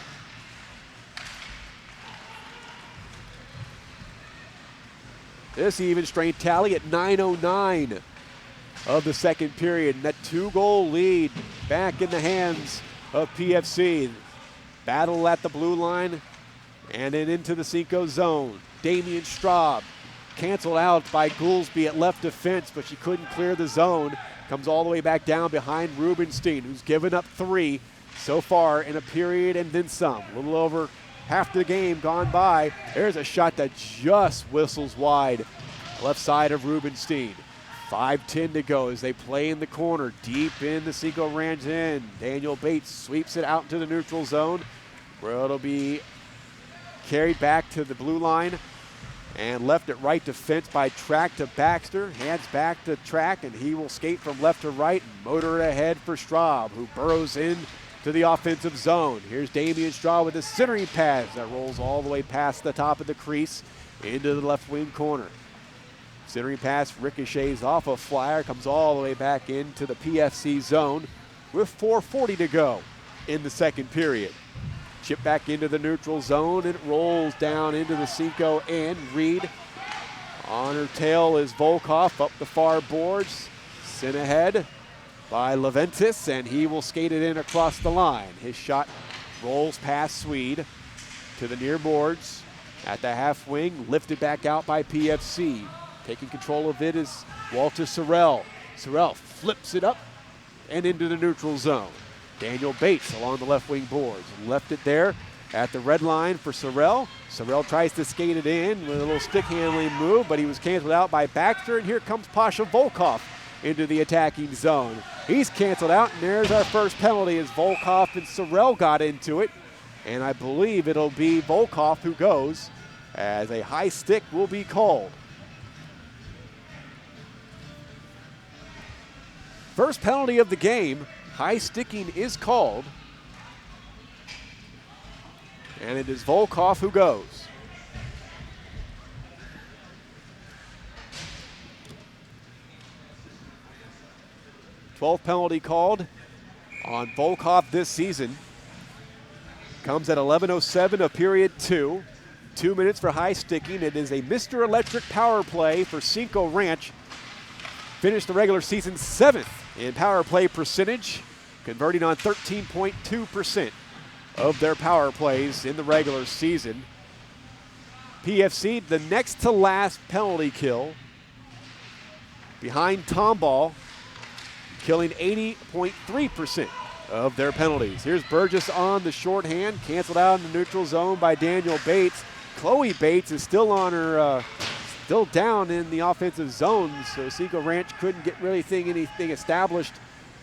This even strength tally at 9:09 of the second period. And that 2-goal lead back in the hands of PFC. Battle at the blue line and then into the Cinco zone. Damian Straub canceled out by Goolsby at left defense, but she couldn't clear the zone. Comes all the way back down behind Rubenstein, who's given up 3 so far in a period and then some. A little over half the game gone by. There's a shot that just whistles wide left side of Rubenstein. 5:10 to go as they play in the corner, deep in the Cinco Ranch end. Daniel Bates sweeps it out into the neutral zone, where it'll be carried back to the blue line and left at right defense by Track to Baxter. Hands back to Track, and he will skate from left to right and motor it ahead for Straub, who burrows in to the offensive zone. Here's Damian Straub with a centering pass that rolls all the way past the top of the crease into the left wing corner. Centering pass ricochets off a Flyer, comes all the way back into the PFC zone with 4:40 to go in the second period. Chip back into the neutral zone, and it rolls down into the Cinco end. Reed on her tail is Volkov up the far boards. Sent ahead by Leventis, and he will skate it in across the line. His shot rolls past Swede to the near boards at the half wing, lifted back out by PFC. Taking control of it is Walter Sorrell. Sorrell flips it up and into the neutral zone. Daniel Bates along the left wing boards. Left it there at the red line for Sorrell. Sorrell tries to skate it in with a little stick handling move, but he was canceled out by Baxter, and here comes Pasha Volkov into the attacking zone. He's canceled out, and there's our first penalty as Volkov and Sorrell got into it, and I believe it'll be Volkov who goes, as a high stick will be called. First penalty of the game, high sticking is called, and it is Volkov who goes. Twelfth penalty called on Volkov this season. Comes at 11:07 of period 2. 2 minutes for high sticking. It is a Mr. Electric power play for Cinco Ranch. Finished the regular season 7th in power play percentage, converting on 13.2% of their power plays in the regular season. PFC, the next to last penalty kill, behind Tomball, killing 80.3% of their penalties. Here's Burgess on the shorthand, canceled out in the neutral zone by Daniel Bates. Chloe Bates is still on her, still down in the offensive zone, so Cinco Ranch couldn't get really anything established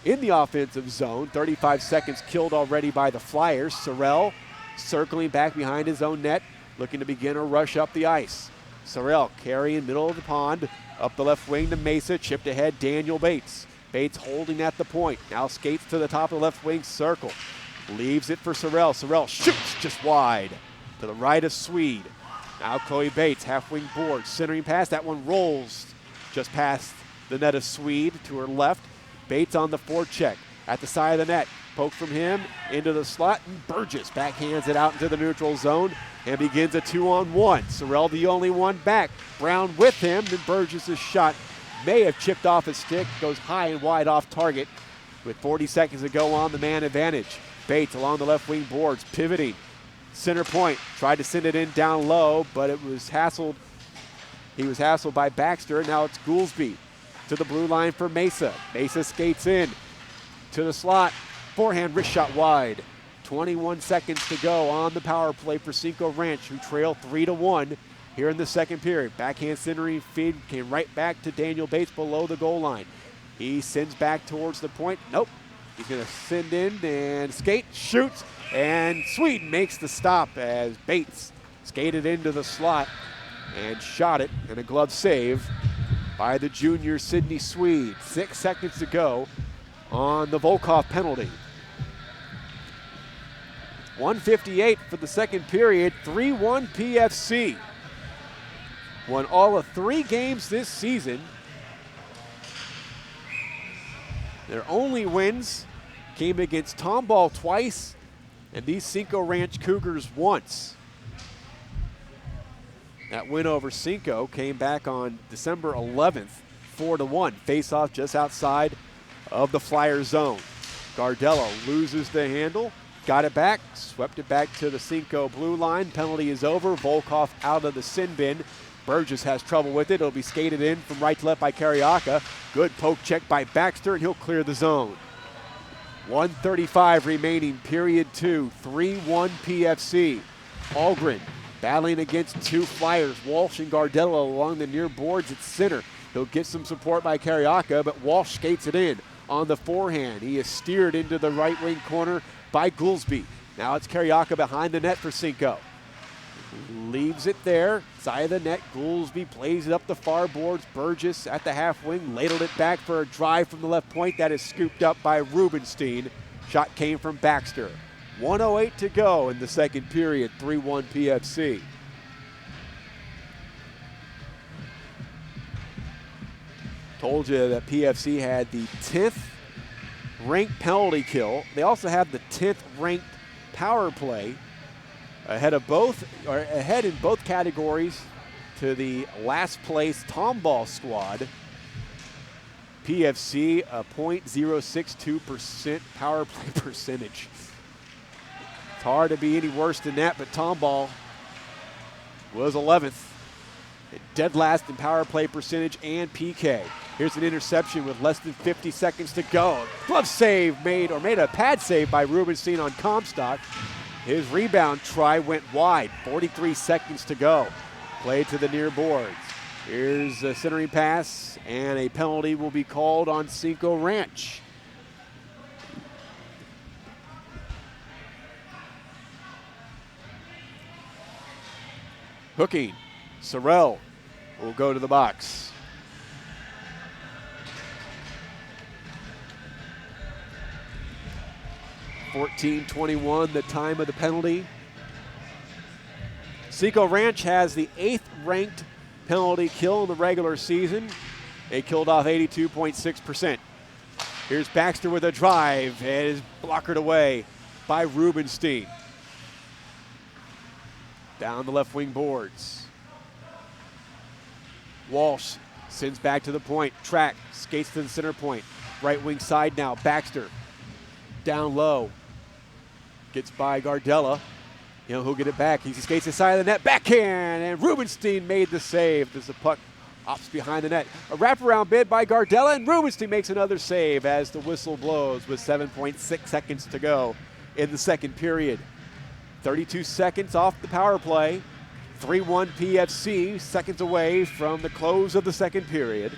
in the offensive zone. 35 seconds killed already by the Flyers. Sorrell circling back behind his own net, looking to begin a rush up the ice. Sorrell carrying middle of the pond, up the left wing to Mesa, chipped ahead Daniel Bates. Bates holding at the point, now skates to the top of the left wing circle. Leaves it for Sorrell. Sorrell shoots just wide to the right of Swede. Now Chloe Bates, half wing board, centering pass. That one rolls just past the net of Swede to her left. Bates on the forecheck at the side of the net. Poke from him into the slot, and Burgess backhands it out into the neutral zone and begins a 2-on-1. Sorrell the only one back. Brown with him, and Burgess' shot may have chipped off his stick, goes high and wide off target with 40 seconds to go on the man advantage. Bates along the left wing boards, pivoting. Center point, tried to send it in down low, but it was hassled. He was hassled by Baxter. Now it's Goolsby to the blue line for Mesa. Mesa skates in to the slot. Forehand wrist shot wide. 21 seconds to go on the power play for Cinco Ranch, who trail 3-1 here in the second period. Backhand centering feed came right back to Daniel Bates below the goal line. He sends back towards the point. Nope. He's going to send in and skate, shoots, and Sweden makes the stop as Bates skated into the slot and shot it, and a glove save by the junior Sydney Swede. 6 seconds to go on the Volkov penalty. 1:58 for the second period, 3-1 PFC. Won all of 3 games this season. Their only wins came against Tomball twice and these Cinco Ranch Cougars once. That win over Cinco came back on December 11th, 4-1. Face-off just outside of the Flyer zone. Gardella loses the handle, got it back, swept it back to the Cinco blue line. Penalty is over. Volkov out of the sin bin. Burgess has trouble with it. It'll be skated in from right to left by Carriaca. Good poke check by Baxter, and he'll clear the zone. 1:35 remaining, period 2. 3-1 PFC. Algren battling against two Flyers, Walsh and Gardella along the near boards at center. He'll get some support by Carioca, but Walsh skates it in on the forehand. He is steered into the right wing corner by Goolsby. Now it's Carioca behind the net for Cinco. Leaves it there, side of the net. Goolsby plays it up the far boards. Burgess at the half wing, ladled it back for a drive from the left point. That is scooped up by Rubenstein. Shot came from Baxter. 1:08 to go in the second period, 3-1 PFC. Told you that PFC had the 10th ranked penalty kill. They also have the 10th ranked power play, ahead in both categories to the last place Tomball squad. PFC a .062% power play percentage. It's hard to be any worse than that, but Tomball was 11th. Dead last in power play percentage and PK. Here's an interception with less than 50 seconds to go. Glove save made a pad save by Rubenstein on Comstock. His rebound try went wide, 43 seconds to go. Played to the near boards. Here's a centering pass, and a penalty will be called on Cinco Ranch. Hooking, Sorrell will go to the box. .14:21, the time of the penalty. Cinco Ranch has the 8th ranked penalty kill in the regular season. They killed off 82.6%. Here's Baxter with a drive and is blockered away by Rubenstein. Down the left wing boards. Walsh sends back to the point. Track, skates to the center point. Right wing side now, Baxter. Down low. Gets by Gardella. He'll get it back. He skates the side of the net. Backhand, and Rubenstein made the save as the puck hops behind the net. A wraparound bid by Gardella, and Rubenstein makes another save as the whistle blows with 7.6 seconds to go in the second period. 32 seconds off the power play. 3-1 PFC, seconds away from the close of the second period.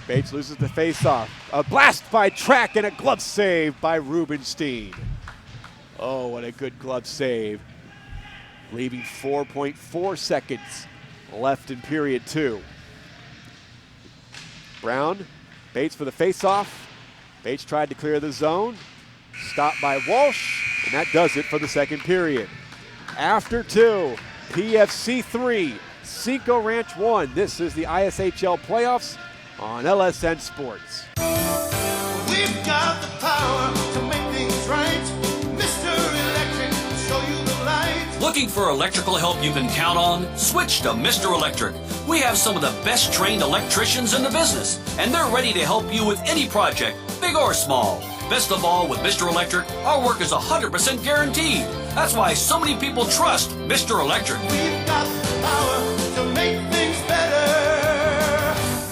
Bates loses the faceoff. A blast by Track and a glove save by Rubenstein. Oh, what a good glove save. Leaving 4.4 seconds left in period 2. Brown, Bates for the faceoff. Bates tried to clear the zone. Stopped by Walsh, and that does it for the second period. After 2, PFC 3, Cinco Ranch 1. This is the ISHL Playoffs on LSN Sports. We've got the power to make things right. Mr. Electric, show you the light. Looking for electrical help you can count on? Switch to Mr. Electric. We have some of the best trained electricians in the business, and they're ready to help you with any project, big or small. Best of all, with Mr. Electric, our work is 100% guaranteed. That's why so many people trust Mr. Electric. We've got the power to make things better.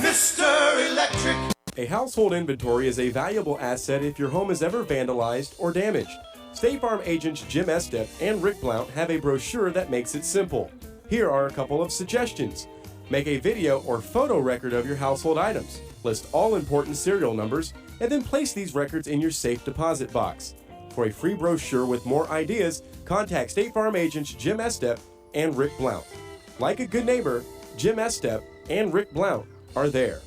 Mr. Electric. A household inventory is a valuable asset if your home is ever vandalized or damaged. State Farm agents Jim Estep and Rick Blount have a brochure that makes it simple. Here are a couple of suggestions. Make a video or photo record of your household items. List all important serial numbers, and then place these records in your safe deposit box. For a free brochure with more ideas, contact State Farm agents Jim Estep and Rick Blount. Like a good neighbor, Jim Estep and Rick Blount are there.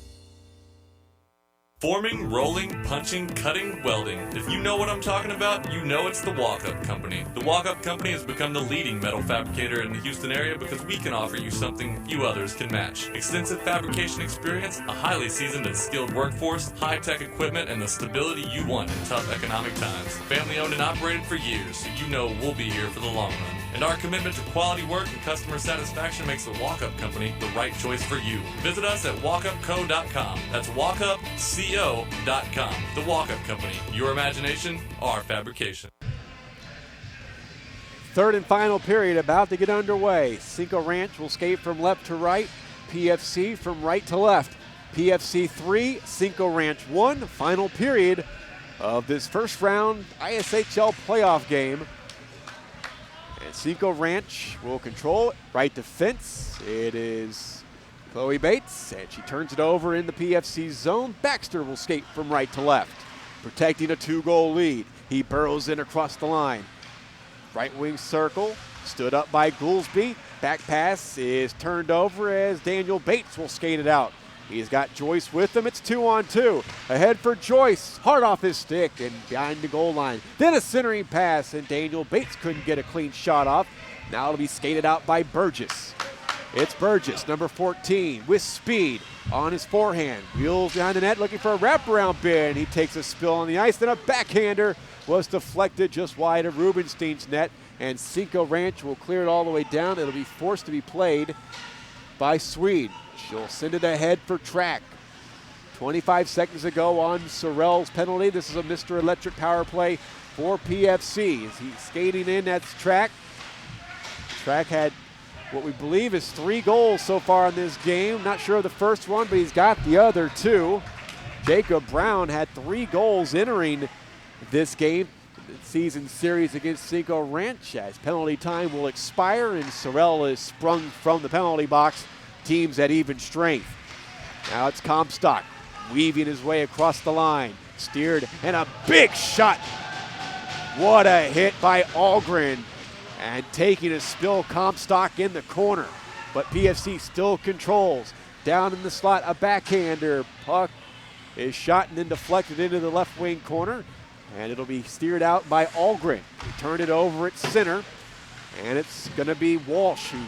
Forming, rolling, punching, cutting, welding. If you know what I'm talking about, you know it's the Walk-Up Company. The Walk-Up Company has become the leading metal fabricator in the Houston area because we can offer you something few others can match. Extensive fabrication experience, a highly seasoned and skilled workforce, high-tech equipment, and the stability you want in tough economic times. Family owned and operated for years, so you know we'll be here for the long run. And our commitment to quality work and customer satisfaction makes the Walk-Up Company the right choice for you. Visit us at walkupco.com. That's walkupco.com. The Walk-Up Company. Your imagination, our fabrication. Third and final period about to get underway. Cinco Ranch will skate from left to right. PFC from right to left. PFC 3, Cinco Ranch 1. Final period of this first round ISHL playoff game. And Cinco Ranch will control it. Right defense, it is Chloe Bates, and she turns it over in the PFC zone. Baxter will skate from right to left, protecting a 2-goal lead. He burrows in across the line. Right wing circle, stood up by Goolsby. Back pass is turned over as Daniel Bates will skate it out. He's got Joyce with him. It's 2-on-2. Ahead for Joyce. Hard off his stick and behind the goal line. Then a centering pass, and Daniel Bates couldn't get a clean shot off. Now it'll be skated out by Burgess. It's Burgess, number 14, with speed on his forehand. Wheels behind the net looking for a wraparound bid. He takes a spill on the ice. Then a backhander was deflected just wide of Rubenstein's net. And Cinco Ranch will clear it all the way down. It'll be forced to be played by Swede. She'll send it ahead for track. 25 seconds ago on Sorrell's penalty. This is a Mr. Electric power play for PFC. As he's skating in, that's Track. Track had what we believe is 3 goals so far in this game. Not sure of the first one, but he's got the other 2. Jacob Brown had 3 goals entering this game. Season series against Cinco Ranch as penalty time will expire and Sorrell is sprung from the penalty box. Teams at even strength. Now it's Comstock weaving his way across the line. Steered and a big shot. What a hit by Algren. And taking a spill, Comstock in the corner. But PFC still controls. Down in the slot, a backhander. Puck is shot and then deflected into the left wing corner. And it'll be steered out by Algren. He turned it over at center. And it's going to be Walsh who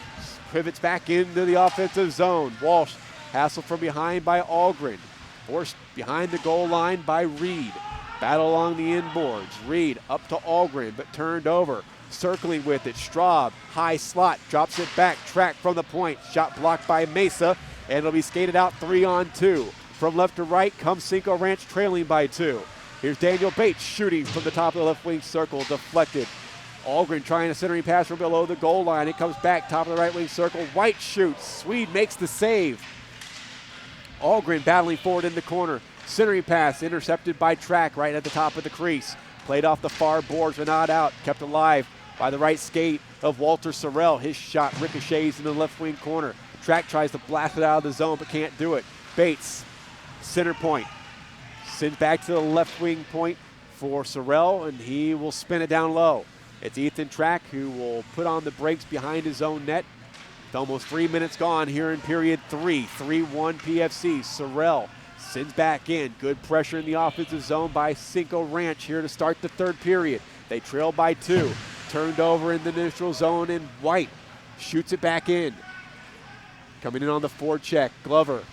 pivots back into the offensive zone. Walsh hassled from behind by Algren. Forced behind the goal line by Reed. Battle along the inboards. Reed up to Algren, but turned over. Circling with it. Straub, high slot, drops it back. Track from the point. Shot blocked by Mesa. And it'll be skated out 3-on-2. From left to right comes Cinco Ranch trailing by 2. Here's Daniel Bates shooting from the top of the left wing circle. Deflected. Algren trying a centering pass from below the goal line. It comes back, top of the right wing circle. White shoots. Swede makes the save. Algren battling forward in the corner. Centering pass intercepted by Track right at the top of the crease. Played off the far boards but not out. Kept alive by the right skate of Walter Sorrell. His shot ricochets in the left wing corner. Track tries to blast it out of the zone but can't do it. Bates, center point. Sends back to the left wing point for Sorrell, and he will spin it down low. It's Ethan Track who will put on the brakes behind his own net. With almost 3 minutes gone here in period 3. 3-1 PFC. Sorrell sends back in. Good pressure in the offensive zone by Cinco Ranch here to start the third period. They trail by 2. Turned over in the neutral zone, and White shoots it back in. Coming in on the forecheck, Glover.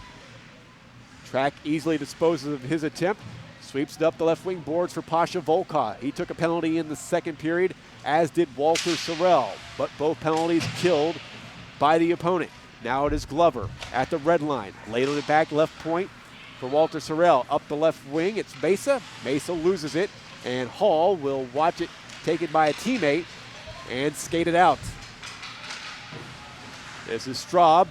Track easily disposes of his attempt. Sweeps it up the left wing boards for Pasha Volkov. He took a penalty in the second period, as did Walter Sorrell. But both penalties killed by the opponent. Now it is Glover at the red line. Laid on the back left point for Walter Sorrell. Up the left wing, it's Mesa. Mesa loses it, and Hall will watch it taken by a teammate and skate it out. This is Straub.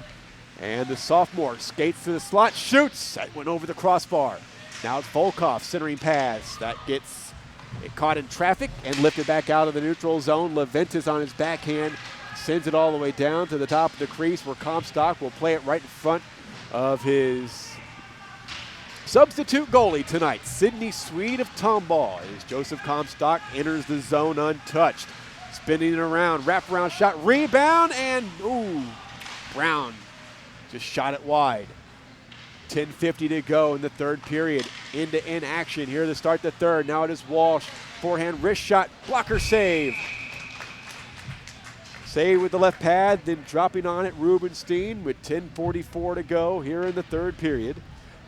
And the sophomore skates to the slot, shoots. That went over the crossbar. Now it's Volkov, centering pass. That gets it caught in traffic and lifted back out of the neutral zone. Leventis on his backhand sends it all the way down to the top of the crease where Comstock will play it right in front of his substitute goalie tonight, Sidney Swede of Tomball, as Joseph Comstock enters the zone untouched. Spinning it around, wraparound shot, rebound, and Brown just shot it wide. 10:50 to go in the third period. End-to-end action here to start the third. Now it is Walsh. Forehand wrist shot. Blocker save. Save with the left pad, then dropping on it Rubenstein with 10:44 to go here in the third period.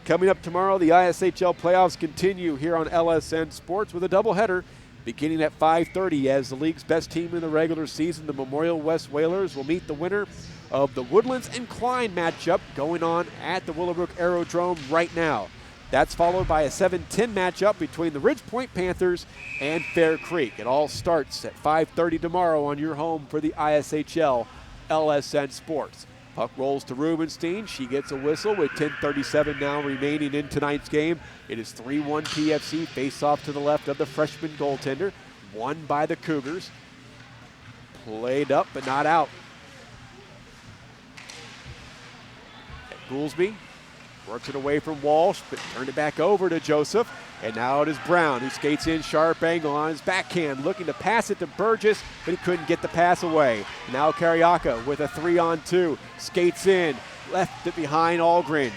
Coming up tomorrow, the ISHL playoffs continue here on LSN Sports with a doubleheader beginning at 5:30 as the league's best team in the regular season, the Memorial West Whalers, will meet the winner of the Woodlands and Klein matchup going on at the Willowbrook Aerodrome right now. That's followed by a 7-10 matchup between the Ridge Point Panthers and Fair Creek. It all starts at 5:30 tomorrow on your home for the ISHL LSN Sports. Puck rolls to Rubenstein. She gets a whistle with 10:37 now remaining in tonight's game. It is 3-1 PFC. Face off to the left of the freshman goaltender. Won by the Cougars. Played up but not out. Goolsby works it away from Walsh, but turned it back over to Joseph. And now it is Brown who skates in sharp angle on his backhand, looking to pass it to Burgess, but he couldn't get the pass away. Now Kariaka with a 3-on-2, skates in, left it behind Algren.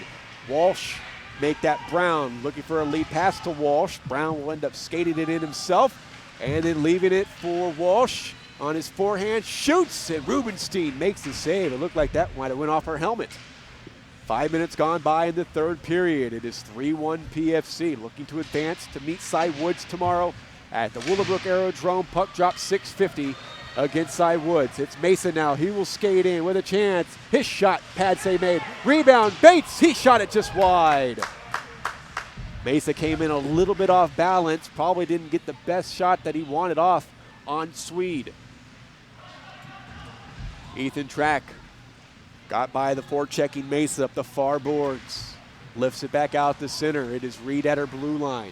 Walsh make that Brown, looking for a lead pass to Walsh. Brown will end up skating it in himself, and then leaving it for Walsh on his forehand, shoots, and Rubenstein makes the save. It looked like that might have went off her helmet. 5 minutes gone by in the third period. It is 3-1 PFC, looking to advance to meet Cy Woods tomorrow at the Willowbrook Aerodrome. Puck drop 6:50 against Cy Woods. It's Mason now. He will skate in with a chance. His shot, pad save made. Rebound, Bates. He shot it just wide. Mesa came in a little bit off balance. Probably didn't get the best shot that he wanted off on Swede. Ethan Track got by the forechecking Mesa up the far boards. Lifts it back out the center. It is Reed at her blue line.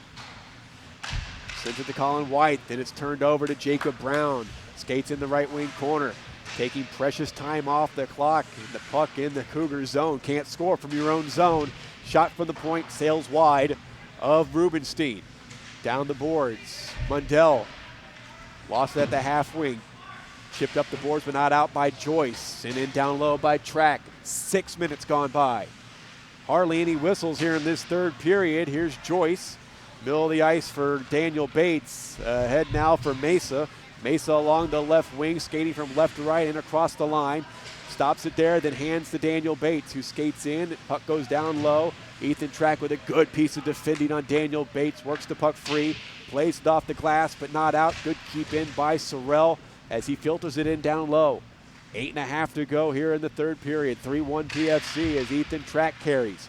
Sends it to Colin White. Then it's turned over to Jacob Brown. Skates in the right wing corner. Taking precious time off the clock. And the puck in the Cougars zone. Can't score from your own zone. Shot from the point. Sails wide of Rubenstein. Down the boards. Mundell lost it at the half wing. Chipped up the boards but not out by Joyce. And in down low by Track. 6 minutes gone by. Hardly any whistles here in this third period. Here's Joyce. Middle of the ice for Daniel Bates. Ahead now for Mesa. Mesa along the left wing, skating from left to right and across the line. Stops it there, then hands to Daniel Bates, who skates in. Puck goes down low. Ethan Track with a good piece of defending on Daniel Bates. Works the puck free. Plays it off the glass, but not out. Good keep in by Sorrell as he filters it in down low. 8.5 to go here in the third period. 3-1 PFC as Ethan Track carries.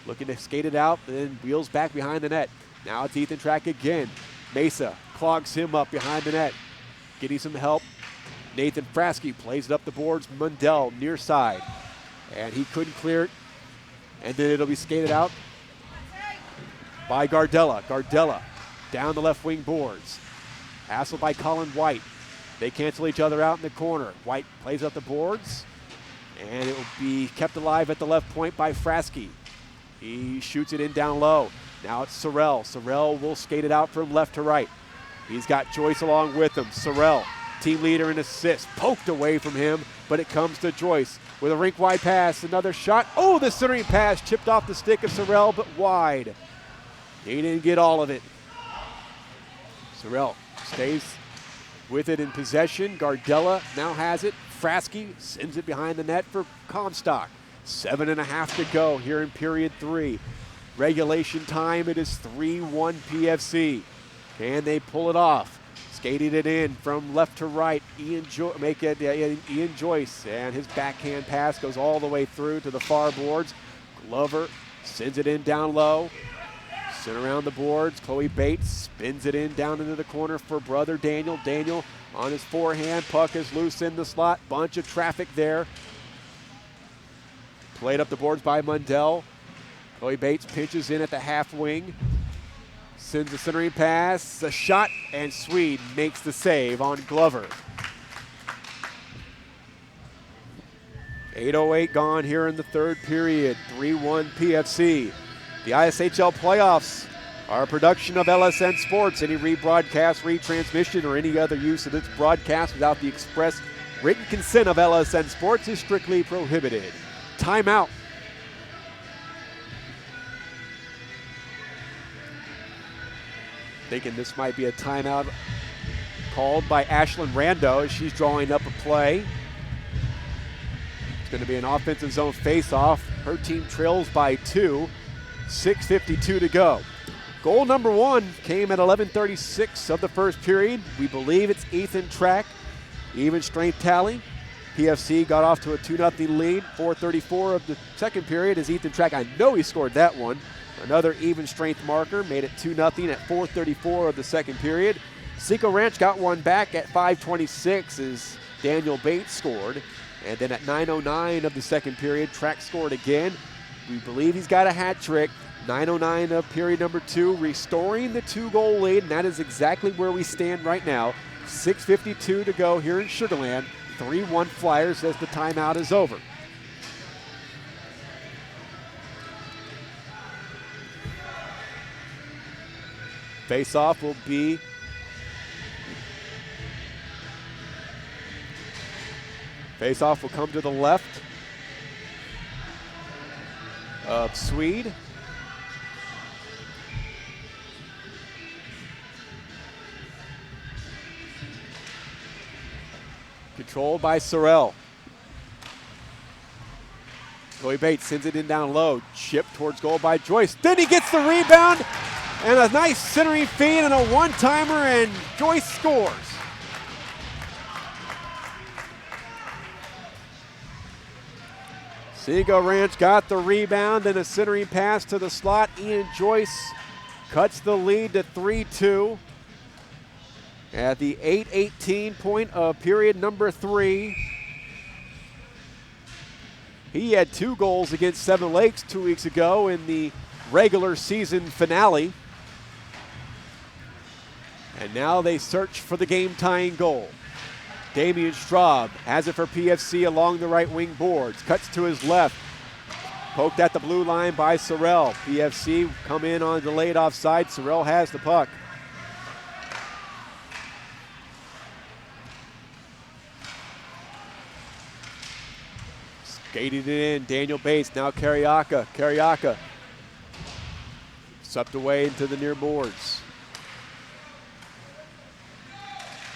Looking to skate it out, and then wheels back behind the net. Now it's Ethan Track again. Mesa clogs him up behind the net. Getting some help. Nathan Frasky plays it up the boards. Mundell near side. And he couldn't clear it. And then it'll be skated out by Gardella. Gardella down the left wing boards. Hassled by Colin White. They cancel each other out in the corner. White plays up the boards. And it will be kept alive at the left point by Frasky. He shoots it in down low. Now it's Sorrell. Sorrell will skate it out from left to right. He's got Joyce along with him. Sorrell, team leader in assists, poked away from him, but it comes to Joyce with a rink-wide pass. Another shot. Oh, the centering pass chipped off the stick of Sorrell, but wide. He didn't get all of it. Sorrell stays with it in possession. Gardella now has it. Frasky sends it behind the net for Comstock. 7.5 to go here in period 3. Regulation time, it is 3-1 PFC. Can they pull it off? Skating it in from left to right. Ian Joyce, and his backhand pass goes all the way through to the far boards. Glover sends it in down low. Sent around the boards. Chloe Bates spins it in down into the corner for brother Daniel. Daniel on his forehand. Puck is loose in the slot. Bunch of traffic there. Played up the boards by Mundell. Chloe Bates pitches in at the half wing. Sends a centering pass, a shot, and Swede makes the save on Glover. 8:08 gone here in the third period. 3-1 PFC. The ISHL Playoffs are a production of LSN Sports. Any rebroadcast, retransmission, or any other use of this broadcast without the express written consent of LSN Sports is strictly prohibited. Timeout. Thinking this might be a timeout called by Ashlyn Rando as she's drawing up a play. It's going to be an offensive zone face-off. Her team trails by 2. 6:52 to go. Goal number 1 came at 11:36 of the first period. We believe it's Ethan Track. Even strength tally. PFC got off to a 2-0 lead. 4:34 of the second period is Ethan Track. I know he scored that one. Another even strength marker made it 2-0 at 4:34 of the second period. Cinco Ranch got one back at 5:26 as Daniel Bates scored. And then at 9:09 of the second period, Track scored again. We believe he's got a hat trick. 9:09 of period number 2, restoring the 2-goal lead, and that is exactly where we stand right now. 6:52 to go here in Sugar Land. 3-1 Flyers as the timeout is over. Face-off will be Face-off will come to the left of Swede. Controlled by Sorrell. Chloe Bates sends it in down low. Chip towards goal by Joyce. Then he gets the rebound and a nice centering feed and a one-timer, and Joyce scores. Cinco Ranch got the rebound and a centering pass to the slot. Ian Joyce cuts the lead to 3-2. At the 8:18 point of period number 3. He had 2 goals against Seven Lakes 2 weeks ago in the regular season finale. And now they search for the game-tying goal. Damian Straub has it for PFC along the right wing boards. Cuts to his left. Poked at the blue line by Sorrell. PFC come in on delayed offside. Sorrell has the puck. Skated it in, Daniel Bates, now Carriaca. Carriaca sucked away into the near boards.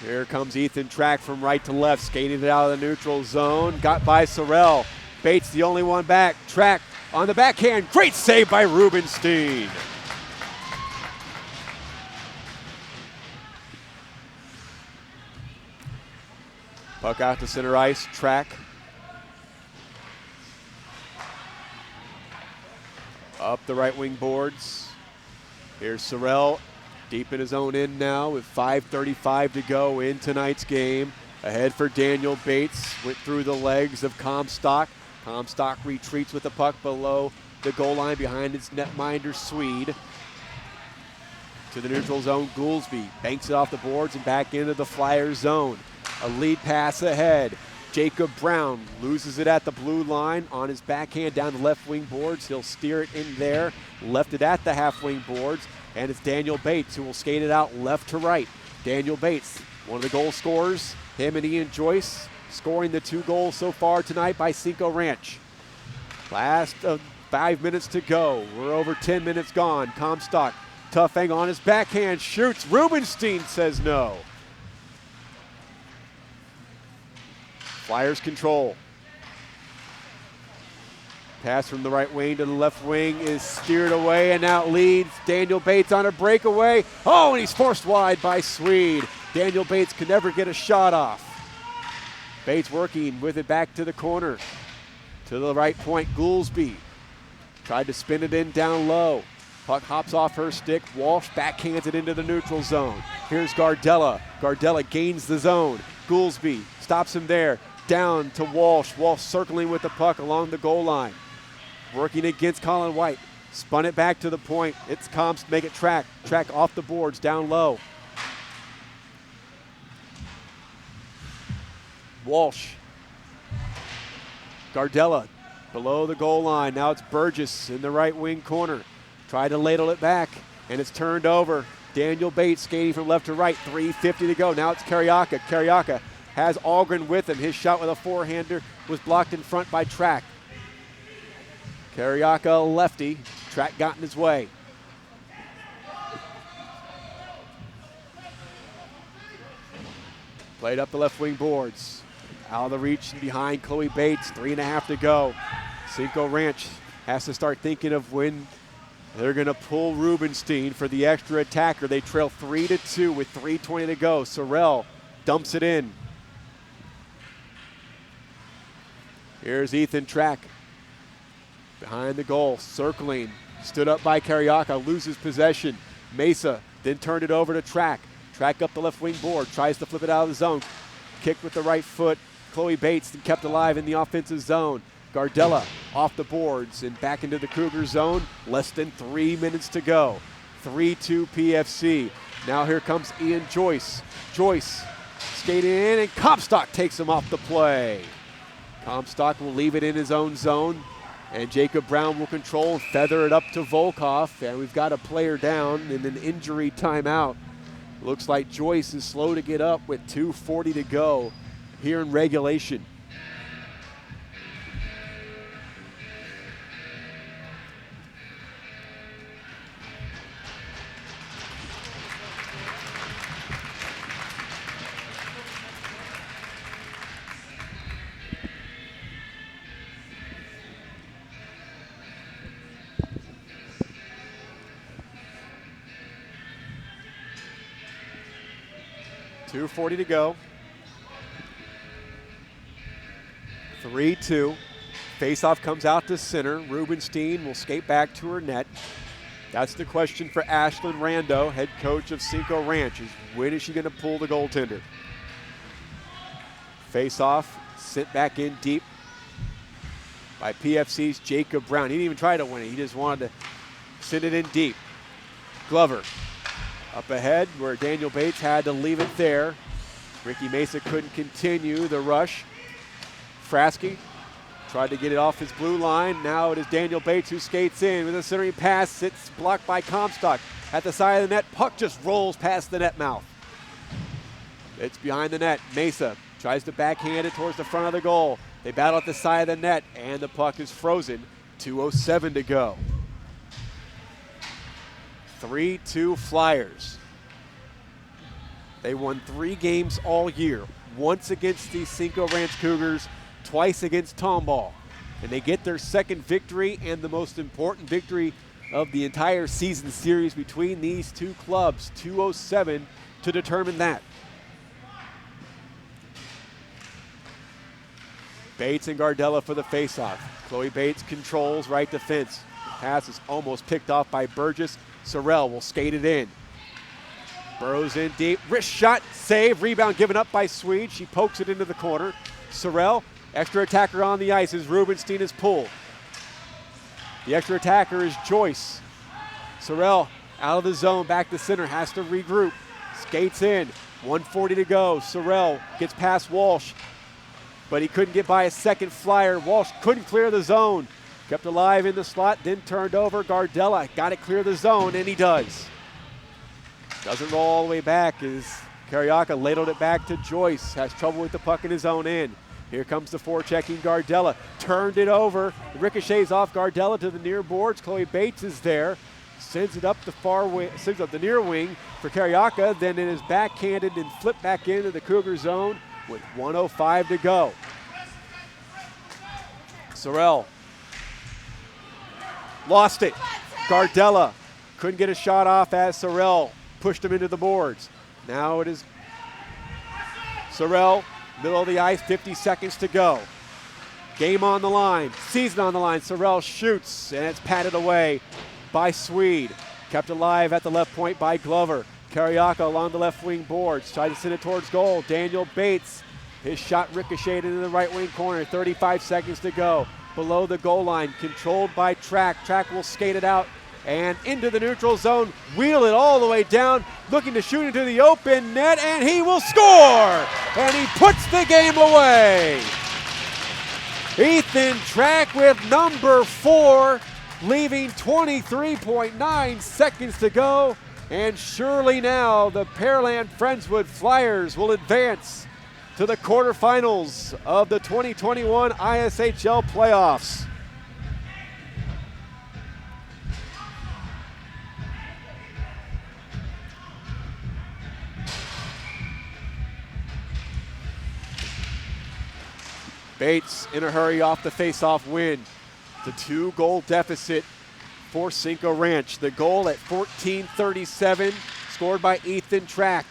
Here comes Ethan Track from right to left, skated it out of the neutral zone, got by Sorrell. Bates the only one back, Track on the backhand, great save by Rubenstein. Puck out to center ice, Track. Up the right wing boards. Here's Sorrell deep in his own end now with 5:35 to go in tonight's game. Ahead for Daniel Bates. Went through the legs of Comstock. Comstock retreats with the puck below the goal line behind its netminder Swede. To the neutral zone, Goolsby banks it off the boards and back into the Flyers zone. A lead pass ahead. Jacob Brown loses it at the blue line on his backhand down the left wing boards. He'll steer it in there, left it at the half wing boards, and it's Daniel Bates who will skate it out left to right. Daniel Bates, one of the goal scorers, him and Ian Joyce scoring the 2 goals so far tonight by Cinco Ranch. Last of 5 minutes to go. We're over 10 minutes gone. Comstock, Tuffing on his backhand, shoots. Rubenstein says no. Flyers control. Pass from the right wing to the left wing is steered away and out leads. Daniel Bates on a breakaway. Oh, and he's forced wide by Swede. Daniel Bates could never get a shot off. Bates working with it back to the corner. To the right point, Goolsby. Tried to spin it in down low. Puck hops off her stick. Walsh backhands it into the neutral zone. Here's Gardella. Gardella gains the zone. Goolsby stops him there. Down to Walsh. Walsh circling with the puck along the goal line. Working against Colin White. Spun it back to the point. It's Comps, make it Track. Track off the boards, down low. Walsh. Gardella below the goal line. Now it's Burgess in the right wing corner. Tried to ladle it back, and it's turned over. Daniel Bates skating from left to right. 3:50 to go. Now it's Carriaca. Carriaca has Algren with him. His shot with a forehander was blocked in front by Track. Carriaca lefty. Track got in his way. Played up the left wing boards. Out of the reach and behind Chloe Bates. 3.5 to go. Cinco Ranch has to start thinking of when they're going to pull Rubenstein for the extra attacker. They trail 3-2 with 3:20 to go. Sorrell dumps it in. Here's Ethan Track. Behind the goal, circling. Stood up by Carriaca, loses possession. Mesa then turned it over to Track. Track up the left wing board, tries to flip it out of the zone. Kicked with the right foot Chloe Bates kept alive in the offensive zone. Gardella off the boards and back into the Cougar zone. Less than 3 minutes to go. 3-2 PFC. Now here comes Ian Joyce. Joyce skating in, and Comstock takes him off the play. Comstock will leave it in his own zone, and Jacob Brown will control and feather it up to Volkov. And we've got a player down in an injury timeout. Looks like Joyce is slow to get up with 2:40 to go here in regulation. .240 to go. 3-2. Faceoff comes out to center. Rubenstein will skate back to her net. That's the question for Ashlyn Rando, head coach of Cinco Ranch, is when is she going to pull the goaltender? Faceoff sent back in deep by PFC's Jacob Brown. He didn't even try to win it. He just wanted to send it in deep. Glover up ahead where Daniel Bates had to leave it there. Ricky Mesa couldn't continue the rush. Frasky tried to get it off his blue line. Now it is Daniel Bates who skates in with a centering pass. It's blocked by Comstock. At the side of the net, puck just rolls past the net mouth. It's behind the net. Mesa tries to backhand it towards the front of the goal. They battle at the side of the net, and the puck is frozen. 2:07 to go. 3-2 Flyers. They won 3 games all year. Once against the Cinco Ranch Cougars, twice against Tomball. And they get their second victory and the most important victory of the entire season series between these two clubs. 2:07 to determine that. Bates and Gardella for the faceoff. Chloe Bates controls right defense. Pass is almost picked off by Burgess. Sorrell will skate it in. Burrows in deep. Wrist shot, save, rebound given up by Swede. She pokes it into the corner. Sorrell, extra attacker on the ice as Rubenstein is pulled. The extra attacker is Joyce. Sorrell out of the zone, back to center, has to regroup. Skates in, 1:40 to go. Sorrell gets past Walsh, but he couldn't get by a second Flyer. Walsh couldn't clear the zone. Kept alive in the slot, then turned over. Gardella got to clear the zone, and he does. Doesn't roll all the way back as Carioca ladled it back to Joyce. Has trouble with the puck in his own end. Here comes the forechecking Gardella. Turned it over. Ricochets off Gardella to the near boards. Chloe Bates is there. Sends it up the far wing, sends up the near wing for Carioca. Then it is backhanded and flipped back into the Cougar zone with 1:05 to go. Sorrell lost it. Gardella couldn't get a shot off as Sorrell pushed him into the boards. Now it is Sorrell, middle of the ice, 50 seconds to go. Game on the line, season on the line. Sorrell shoots, and it's patted away by Swede. Kept alive at the left point by Glover. Carioca along the left wing boards, tried to send it towards goal. Daniel Bates, his shot ricocheted into the right wing corner, 35 seconds to go. Below the goal line, controlled by Track. Track will skate it out and into the neutral zone, wheel it all the way down, looking to shoot into the open net, and he will score! And he puts the game away. Ethan Track with number 4, leaving 23.9 seconds to go. And surely now the Pearland Friendswood Flyers will advance to the quarterfinals of the 2021 ISHL Playoffs. Bates in a hurry off the faceoff win. The 2-goal deficit for Cinco Ranch. The goal at 14:37, scored by Ethan Track.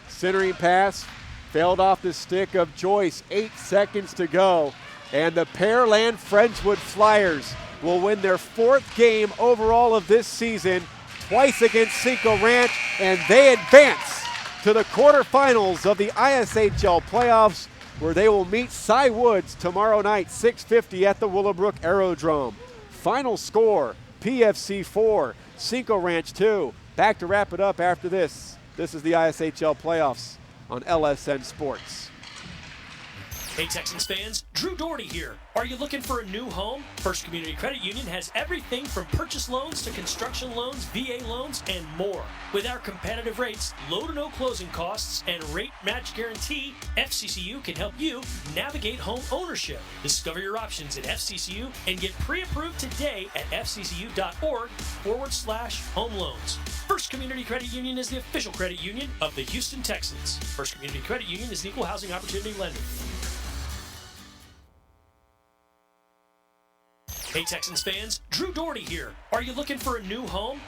Centering pass failed off the stick of Joyce. 8 seconds to go. And the Pearland Friendswood Flyers will win their 4th game overall of this season, twice against Cinco Ranch, and they advance to the quarterfinals of the ISHL Playoffs where they will meet Cy Woods tomorrow night, 6:50 at the Willowbrook Aerodrome. Final score, PFC 4, Cinco Ranch 2. Back to wrap it up after this. This is the ISHL Playoffs on LSN Sports. Hey Texans fans, Drew Doherty here. Are you looking for a new home? First Community Credit Union has everything from purchase loans to construction loans, VA loans, and more. With our competitive rates, low to no closing costs, and rate match guarantee, FCCU can help you navigate home ownership. Discover your options at FCCU and get pre-approved today at fccu.org/home loans. First Community Credit Union is the official credit union of the Houston Texans. First Community Credit Union is an equal housing opportunity lender. Hey Texans fans, Drew Doherty here. Are you looking for a new home?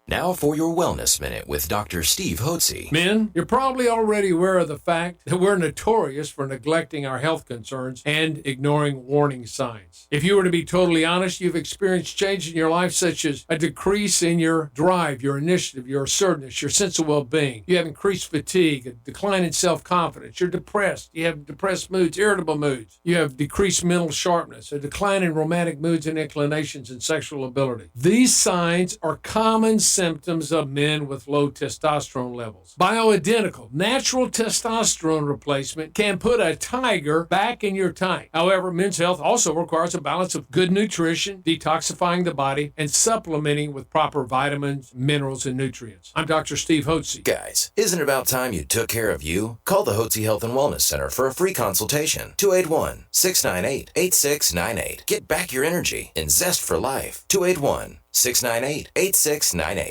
Now for your Wellness Minute with Dr. Steve Hotze. Men, you're probably already aware of the fact that we're notorious for neglecting our health concerns and ignoring warning signs. If you were to be totally honest, you've experienced change in your life such as a decrease in your drive, your initiative, your assertiveness, your sense of well-being. You have increased fatigue, a decline in self-confidence. You're depressed. You have depressed moods, irritable moods. You have decreased mental sharpness, a decline in romantic moods and inclinations and sexual ability. These signs are common symptoms of men with low testosterone levels. Bioidentical, natural testosterone replacement can put a tiger back in your tank. However, men's health also requires a balance of good nutrition, detoxifying the body, and supplementing with proper vitamins, minerals, and nutrients. I'm Dr. Steve Hotze. Guys, isn't it about time you took care of you? Call the Hotze Health and Wellness Center for a free consultation. 281-698-8698. Get back your energy and zest for life. 281-698-8698.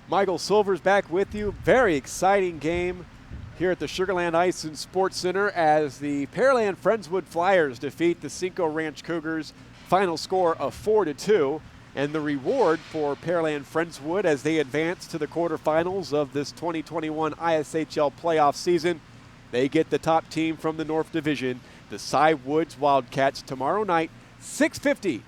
Michael Silver's back with you. Very exciting game here at the Sugarland Ice and Sports Center as the Pearland Friendswood Flyers defeat the Cinco Ranch Cougars. Final score of 4-2. And the reward for Pearland Friendswood as they advance to the quarterfinals of this 2021 ISHL playoff season, they get the top team from the North Division, the Cy Woods Wildcats, tomorrow night, 6:50.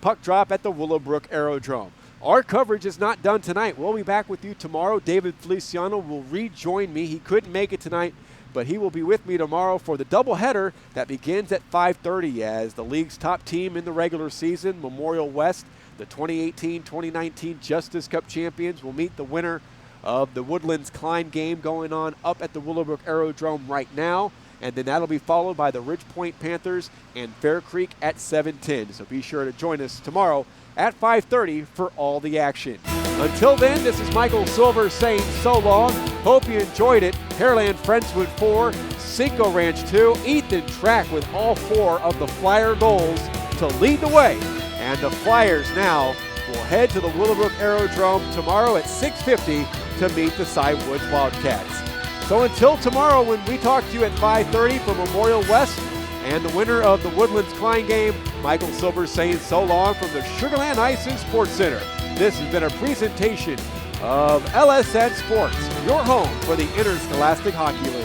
Puck drop at the Willowbrook Aerodrome. Our coverage is not done tonight. We'll be back with you tomorrow. David Feliciano will rejoin me. He couldn't make it tonight, but he will be with me tomorrow for the doubleheader that begins at 5:30 as the league's top team in the regular season, Memorial West, the 2018-2019 Justice Cup champions, will meet the winner of the Woodlands Klein game going on up at the Willowbrook Aerodrome right now. And then that'll be followed by the Ridge Point Panthers and Fair Creek at 7:10. So be sure to join us tomorrow at 5:30 for all the action. Until then, this is Michael Silver saying so long. Hope you enjoyed it. Pearland Friendswood 4, Cinco Ranch 2. Ethan Track with all 4 of the Flyer goals to lead the way. And the Flyers now will head to the Willowbrook Aerodrome tomorrow at 6:50 to meet the Cy Woods Wildcats. So until tomorrow when we talk to you at 5:30 for Memorial West and the winner of the Woodlands Klein game, Michael Silver saying so long from the Sugarland Ice and Sports Center. This has been a presentation of LSN Sports, your home for the Interscholastic Hockey League.